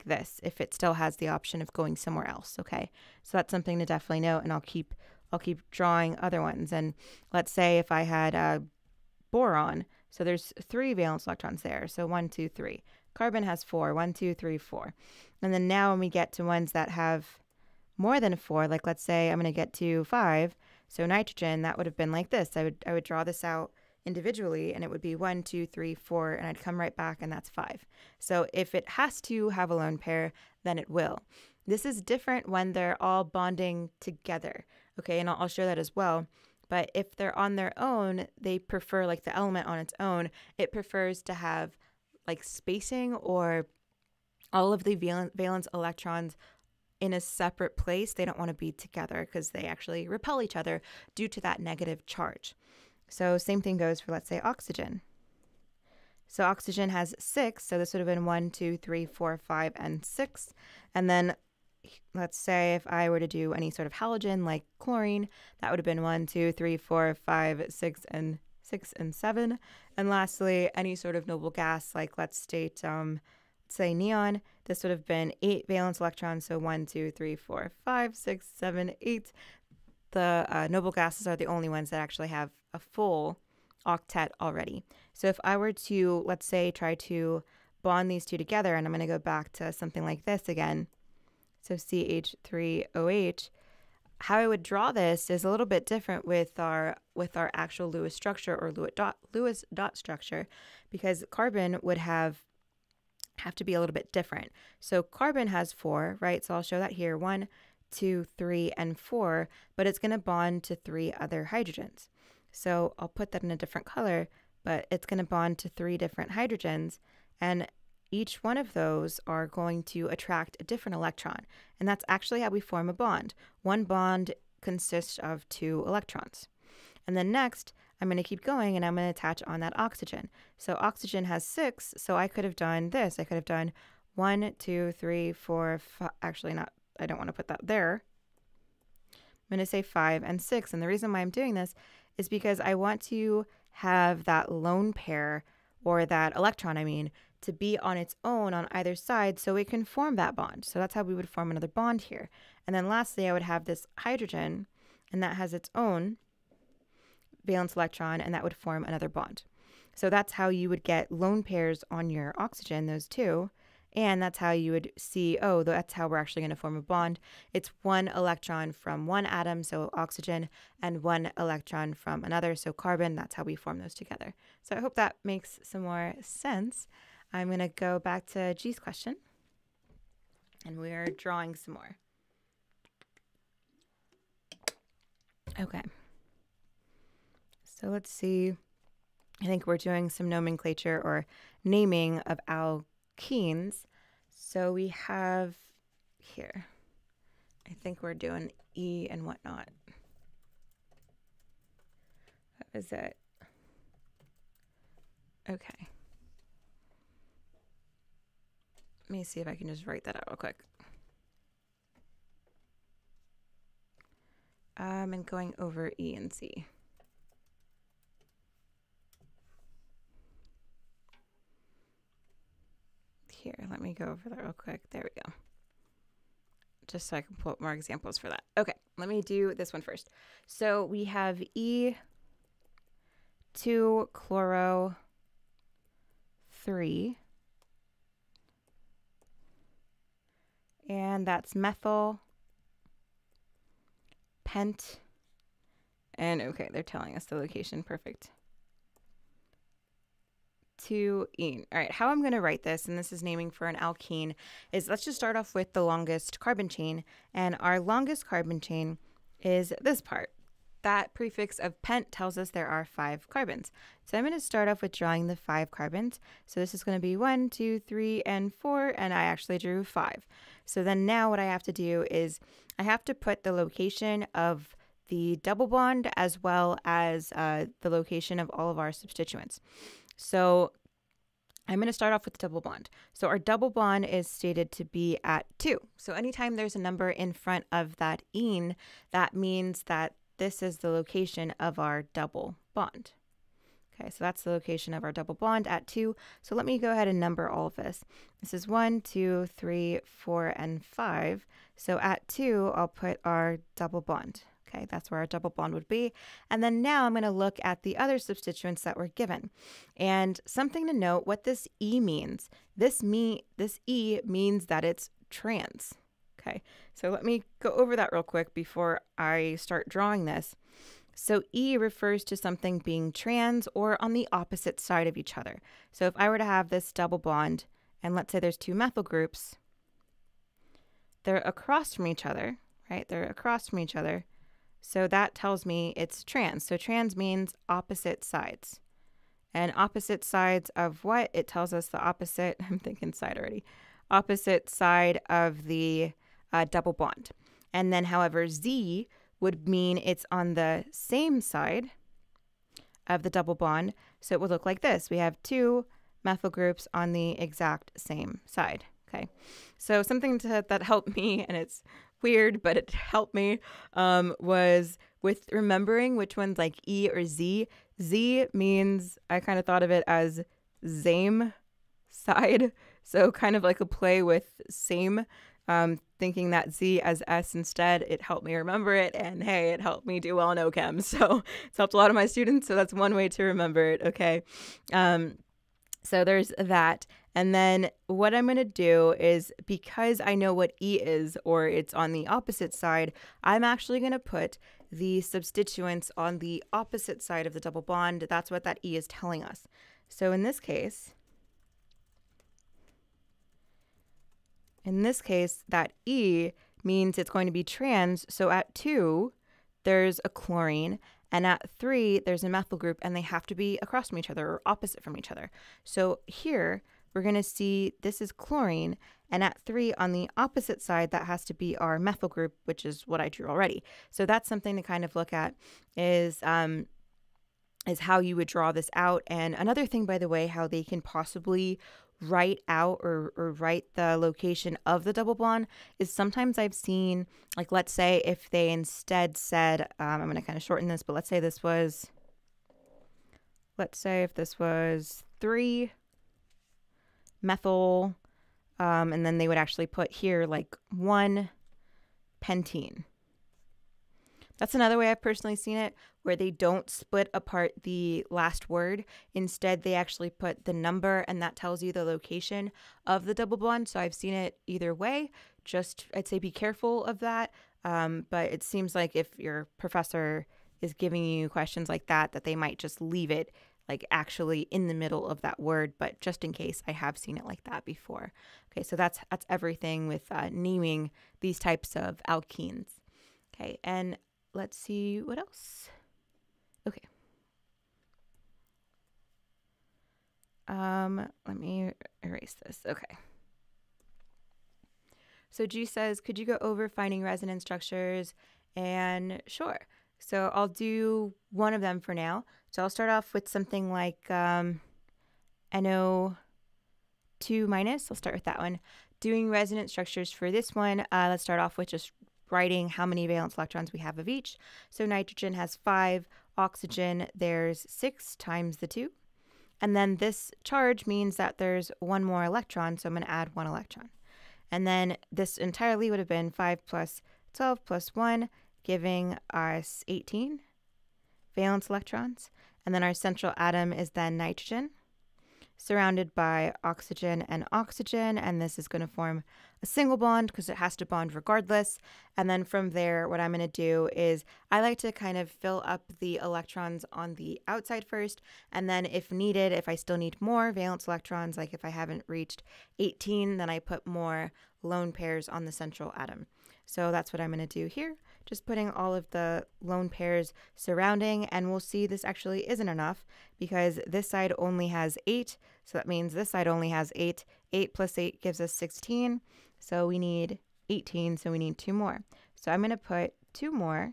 this if it still has the option of going somewhere else. Okay, so that's something to definitely note, and I'll keep drawing other ones. And let's say if I had a boron, so there's 3 valence electrons there, so 1, 2, 3. Carbon has 4, 1, 2, 3, 4. And then now when we get to ones that have more than 4, like let's say I'm going to get to 5, so nitrogen, that would have been like this. I would draw this out individually, and it would be 1, 2, 3, 4, and I'd come right back, and that's 5. So if it has to have a lone pair, then it will. This is different when they're all bonding together, okay, and I'll show that as well. But if they're on their own, they prefer, like the element on its own, it prefers to have like spacing or all of the valence electrons in a separate place. They don't want to be together because they actually repel each other due to that negative charge. So same thing goes for, let's say, oxygen. So oxygen has 6, so this would have been 1, 2, 3, 4, 5, and 6. And then let's say if I were to do any sort of halogen like chlorine, that would have been 1, 2, 3, 4, 5, 6, and 7. And lastly, any sort of noble gas, like let's say neon, this would have been 8 valence electrons, so 1, 2, 3, 4, 5, 6, 7, 8. The noble gases are the only ones that actually have a full octet already. So if I were to, let's say, try to bond these two together, and I'm going to go back to something like this again, so CH3OH, how I would draw this is a little bit different with our actual Lewis structure or Lewis dot structure, because carbon would have to be a little bit different. So carbon has 4, right? So I'll show that here, 1, 2, 3, and 4, but it's going to bond to 3 other hydrogens. So I'll put that in a different color, but it's going to bond to 3 different hydrogens, and each one of those are going to attract a different electron. And that's actually how we form a bond. One bond consists of 2 electrons. And then next, I'm going to keep going, and I'm going to attach on that oxygen. So oxygen has 6, so I could have done this. I could have done 1, 2, 3, 4, 5. Actually, not. I don't want to put that there. I'm going to say 5 and 6. And the reason why I'm doing this is because I want to have that lone pair, or that electron, I mean, to be on its own on either side so it can form that bond. So that's how we would form another bond here. And then lastly, I would have this hydrogen, and that has its own valence electron, and that would form another bond. So that's how you would get lone pairs on your oxygen, those two. And that's how you would see, oh, that's how we're actually going to form a bond. It's 1 electron from one atom, so oxygen, and 1 electron from another, so carbon. That's how we form those together. So I hope that makes some more sense. I'm going to go back to G's question, and we're drawing some more. Okay. So let's see. I think we're doing some nomenclature or naming of alkenes. So we have here, I think we're doing E and whatnot. What is it? Okay. Let me see if I can just write that out real quick. And going over E and C. Here, let me go over that real quick. There we go. Just so I can pull up more examples for that. Okay, let me do this one first. So we have E2-chloro-3, and that's methyl pent. And okay, they're telling us the location. Perfect. 2-ene. All right, how I'm going to write this, and this is naming for an alkene, is let's just start off with the longest carbon chain. And our longest carbon chain is this part. That prefix of pent tells us there are 5 carbons. So I'm going to start off with drawing the 5 carbons. So this is going to be 1, 2, 3, and 4, and I actually drew 5. So then now what I have to do is I have to put the location of the double bond as well as the location of all of our substituents. So I'm going to start off with the double bond. So our double bond is stated to be at 2. So anytime there's a number in front of that ene, that means that this is the location of our double bond. Okay, so that's the location of our double bond at 2. So let me go ahead and number all of this. This is 1, 2, 3, 4, and 5. So at 2, I'll put our double bond. Okay, that's where our double bond would be. And then now I'm going to look at the other substituents that were given. And something to note, what this E means. This E means that it's trans. Okay, so let me go over that real quick before I start drawing this. So E refers to something being trans or on the opposite side of each other. So if I were to have this double bond, and let's say there's 2 methyl groups, they're across from each other, right? They're across from each other. So that tells me it's trans. So trans means opposite sides. And opposite sides of what? It tells us the opposite, I'm thinking side already, opposite side of the double bond. And then, however, Z would mean it's on the same side of the double bond. So it would look like this. We have 2 methyl groups on the exact same side. Okay, so something that helped me, and it's weird, but it helped me, was with remembering which one's like E or Z. Z means, I kind of thought of it as same side. So kind of like a play with same, thinking that Z as S instead. It helped me remember it, and hey, it helped me do well in OChem. So it's helped a lot of my students. So that's one way to remember it. Okay. So there's that. And then what I'm going to do is, because I know what E is, or it's on the opposite side, I'm actually going to put the substituents on the opposite side of the double bond. That's what that E is telling us. So in this case, that E means it's going to be trans. So at 2, there's a chlorine. And at 3, there's a methyl group, and they have to be across from each other or opposite from each other. So here, we're going to see this is chlorine, and at 3 on the opposite side, that has to be our methyl group, which is what I drew already. So that's something to kind of look at is how you would draw this out. And another thing, by the way, how they can possibly write out or write the location of the double bond is sometimes I've seen, like, let's say if they instead said, I'm going to kind of shorten this, but let's say if this was 3 methyl, and then they would actually put here like 1 pentene. That's another way I've personally seen it, where they don't split apart the last word. Instead, they actually put the number, and that tells you the location of the double bond. So I've seen it either way. Just, I'd say be careful of that. But it seems like if your professor is giving you questions like that, that they might just leave it like actually in the middle of that word. But just in case, I have seen it like that before. Okay, so that's everything with naming these types of alkenes. Okay, and let's see what else. Okay. Let me erase this. Okay. So G says, could you go over finding resonance structures? And sure. So I'll do one of them for now. So I'll start off with something like NO2-. I'll start with that one. Doing resonance structures for this one, let's start off with just writing how many valence electrons we have of each. So nitrogen has 5, oxygen, there's 6 times the 2. And then this charge means that there's 1 more electron, so I'm going to add 1 electron. And then this entirely would have been 5 plus 12 plus 1, giving us 18 valence electrons. And then our central atom is then nitrogen. surrounded by oxygen and oxygen, and this is going to form a single bond because it has to bond regardless. And then from there, what I'm going to do is I like to kind of fill up the electrons on the outside first, and then if needed, if I still need more valence electrons, like if I haven't reached 18, then I put more lone pairs on the central atom. So that's what I'm going to do here. Just putting all of the lone pairs surrounding, and we'll see this actually isn't enough because this side only has 8. So that means this side only has 8. 8 plus 8 gives us 16. So we need 18, so we need 2 more. So I'm going to put 2 more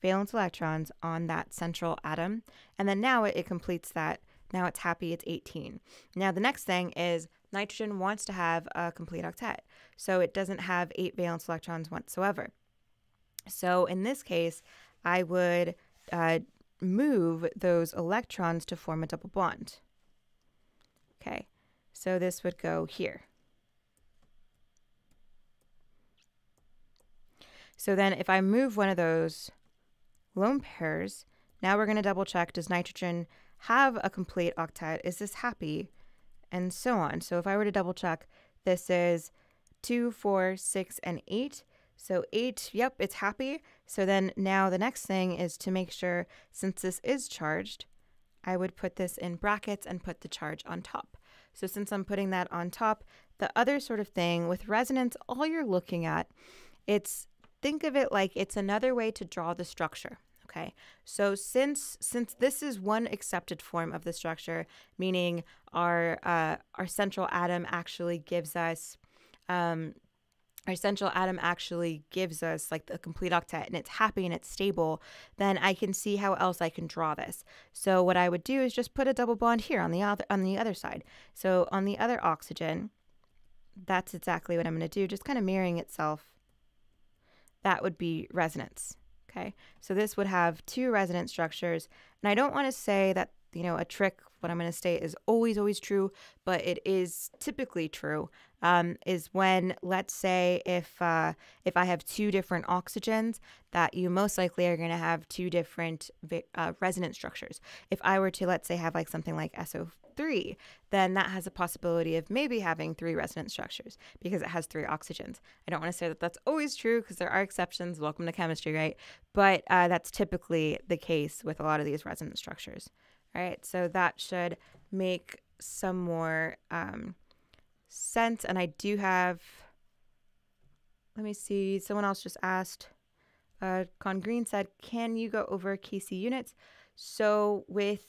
valence electrons on that central atom. And then now it completes that. Now it's happy, it's 18. Now the next thing is nitrogen wants to have a complete octet. So it doesn't have 8 valence electrons whatsoever. So in this case, I would move those electrons to form a double bond. Okay, so this would go here. So then if I move one of those lone pairs, now we're going to double check, does nitrogen have a complete octet? Is this happy? And so on. So if I were to double check, this is 2, 4, 6, and 8. So 8, yep, it's happy. So then now the next thing is to make sure, since this is charged, I would put this in brackets and put the charge on top. So since I'm putting that on top, the other sort of thing with resonance, all you're looking at, think of it like it's another way to draw the structure. Okay, so since this is one accepted form of the structure, meaning our central atom actually gives us like the complete octet, and it's happy and it's stable, then I can see how else I can draw this. So what I would do is just put a double bond here on the other side. So on the other oxygen, that's exactly what I'm going to do, just kind of mirroring itself. That would be resonance. Okay, so this would have 2 resonance structures, and I don't want to say that, a trick, what I'm going to state is always true, but it is typically true, is when, let's say, if I have 2 different oxygens, that you most likely are going to have 2 different resonance structures. If I were to, let's say, have like something like SO3, then that has a possibility of maybe having 3 resonance structures because it has 3 oxygens. I don't want to say that that's always true because there are exceptions. Welcome to chemistry, right? But that's typically the case with a lot of these resonance structures. All right, so that should make some more sense. And I do have, let me see, someone else just asked, Con Green said, can you go over KC units? So with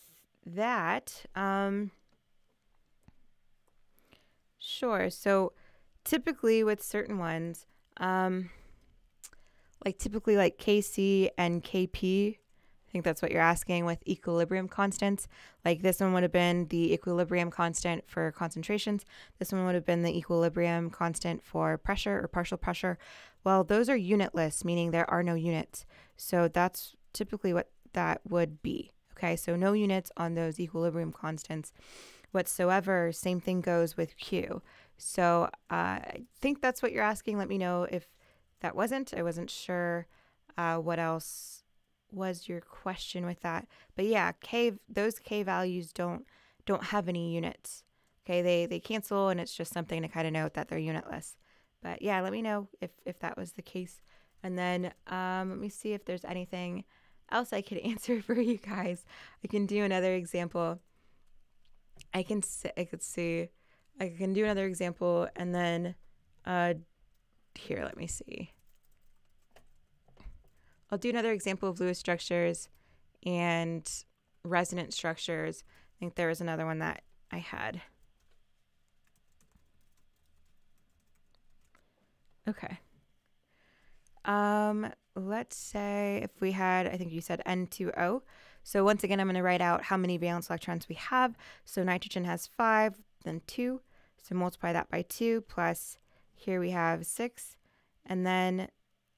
that, sure. So typically with certain ones, typically like KC and KP, I think that's what you're asking with equilibrium constants. Like this one would have been the equilibrium constant for concentrations. This one would have been the equilibrium constant for pressure or partial pressure. Well, those are unitless, meaning there are no units. So that's typically what that would be. Okay, so no units on those equilibrium constants whatsoever. Same thing goes with Q. So I think that's what you're asking. Let me know if that wasn't. I wasn't sure what else was your question with that. But yeah, those K values don't have any units. Okay, they cancel, and it's just something to kind of note that they're unitless. But yeah, let me know if that was the case. And then let me see if there's anything else I could answer for you guys. I can do another example. I can do another example, and then here, let me see. I'll do another example of Lewis structures and resonance structures. I think there was another one that I had. Okay. Let's say if we had, I think you said N2O. So once again, I'm going to write out how many valence electrons we have. So nitrogen has 5, then 2. So multiply that by 2, plus here we have 6. And then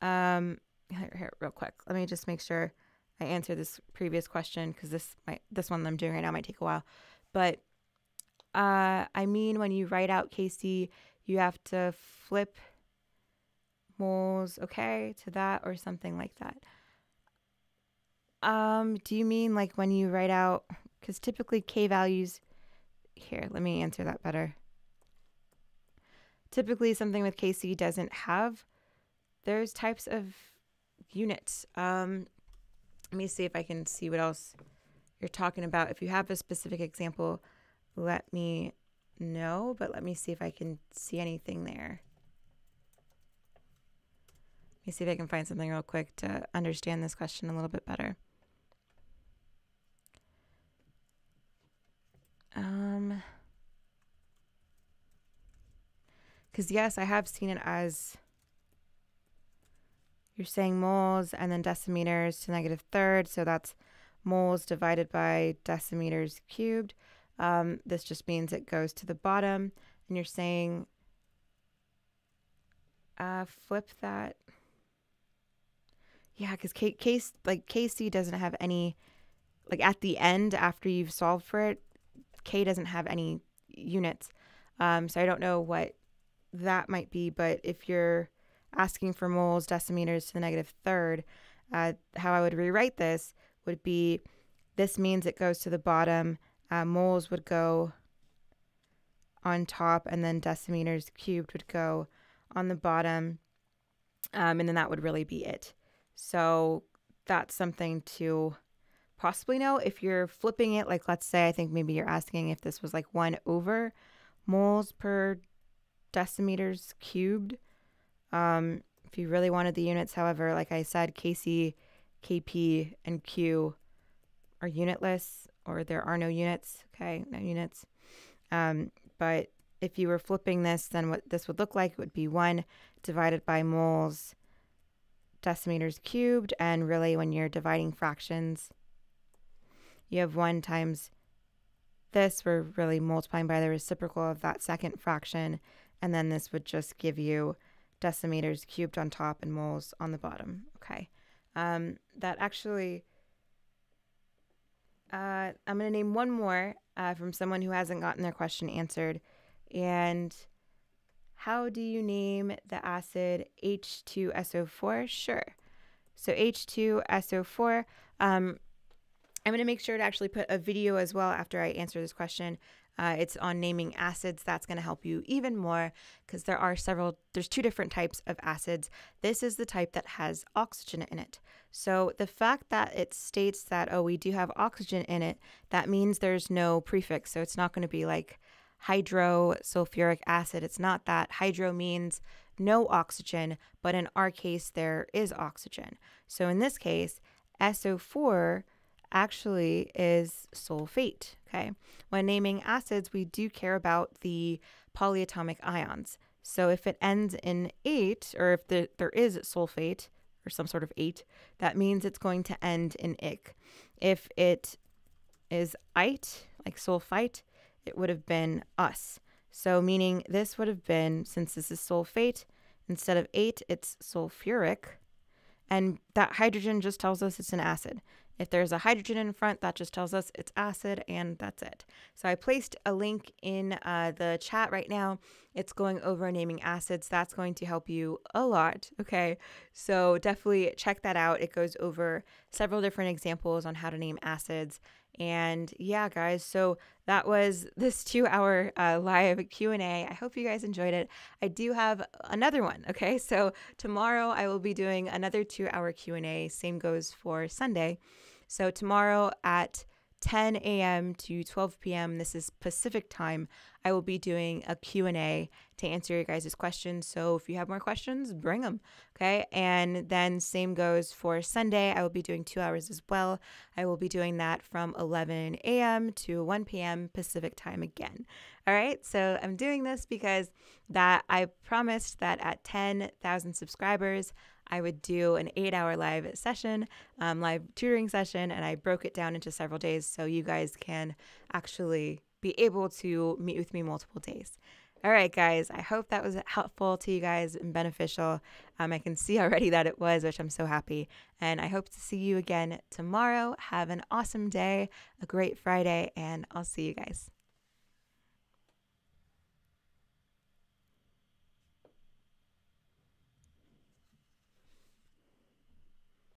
here, real quick, let me just make sure I answer this previous question, because this one I'm doing right now might take a while. But I mean, when you write out KC, you have to flip moles, okay, to that or something like that. Do you mean like when you write out Because typically K values, here, let me answer that better. Typically something with KC doesn't have those types of units. Let me see if I can see what else you're talking about. If you have a specific example, let me know, but let me see if I can see anything there. Let me see if I can find something real quick to understand this question a little bit better. Because yes, I have seen it as you're saying moles and then decimeters to negative third. So that's moles divided by decimeters cubed. This just means it goes to the bottom. And you're saying flip that. Yeah, because KC doesn't have any, like at the end after you've solved for it, K doesn't have any units. So I don't know what that might be, but if you're asking for moles, decimeters to the negative third, how I would rewrite this would be, this means it goes to the bottom, moles would go on top, and then decimeters cubed would go on the bottom, and then that would really be it. So that's something to possibly know. If you're flipping it, like let's say, I think maybe you're asking if this was like 1 over moles per decimeters cubed. If you really wanted the units, however, like I said, KC, KP, and Q are unitless, or there are no units. Okay, no units. But if you were flipping this, then what this would look like would be 1 divided by moles decimeters cubed, and really when you're dividing fractions, you have 1 times this. We're really multiplying by the reciprocal of that second fraction, and then this would just give you decimeters cubed on top and moles on the bottom. Okay, that actually, I'm going to name one more from someone who hasn't gotten their question answered. And how do you name the acid H2SO4? Sure. So H2SO4, I'm going to make sure to actually put a video as well after I answer this question. It's on naming acids. That's going to help you even more, because there's 2 different types of acids. This is the type that has oxygen in it. So the fact that it states that, oh, we do have oxygen in it, that means there's no prefix. So it's not going to be like hydrosulfuric acid. It's not that. Hydro means no oxygen, but in our case, there is oxygen. So in this case, SO4 actually is sulfate. Okay. When naming acids, we do care about the polyatomic ions. So if it ends in 8, or if there is sulfate or some sort of 8, that means it's going to end in ic. If it is ite, like sulfite, it would have been us. So meaning this would have been, since this is sulfate, instead of 8, it's sulfuric. And that hydrogen just tells us it's an acid. If there's a hydrogen in front, that just tells us it's acid, and that's it. So I placed a link in the chat right now. It's going over naming acids. That's going to help you a lot. Okay, so definitely check that out. It goes over several different examples on how to name acids. And yeah, guys, so that was this 2-hour live Q&A. I hope you guys enjoyed it. I do have another one. Okay, so tomorrow I will be doing another 2-hour Q&A. Same goes for Sunday. So tomorrow at 10 a.m. to 12 p.m., this is Pacific time, I will be doing a Q&A to answer your guys' questions. So if you have more questions, bring them, okay? And then same goes for Sunday. I will be doing 2 hours as well. I will be doing that from 11 a.m. to 1 p.m. Pacific time again. All right, so I'm doing this because that I promised that at 10,000 subscribers, I would do an 8-hour live session, live tutoring session, and I broke it down into several days so you guys can actually be able to meet with me multiple days. All right, guys, I hope that was helpful to you guys and beneficial. I can see already that it was, which I'm so happy. And I hope to see you again tomorrow. Have an awesome day, a great Friday, and I'll see you guys.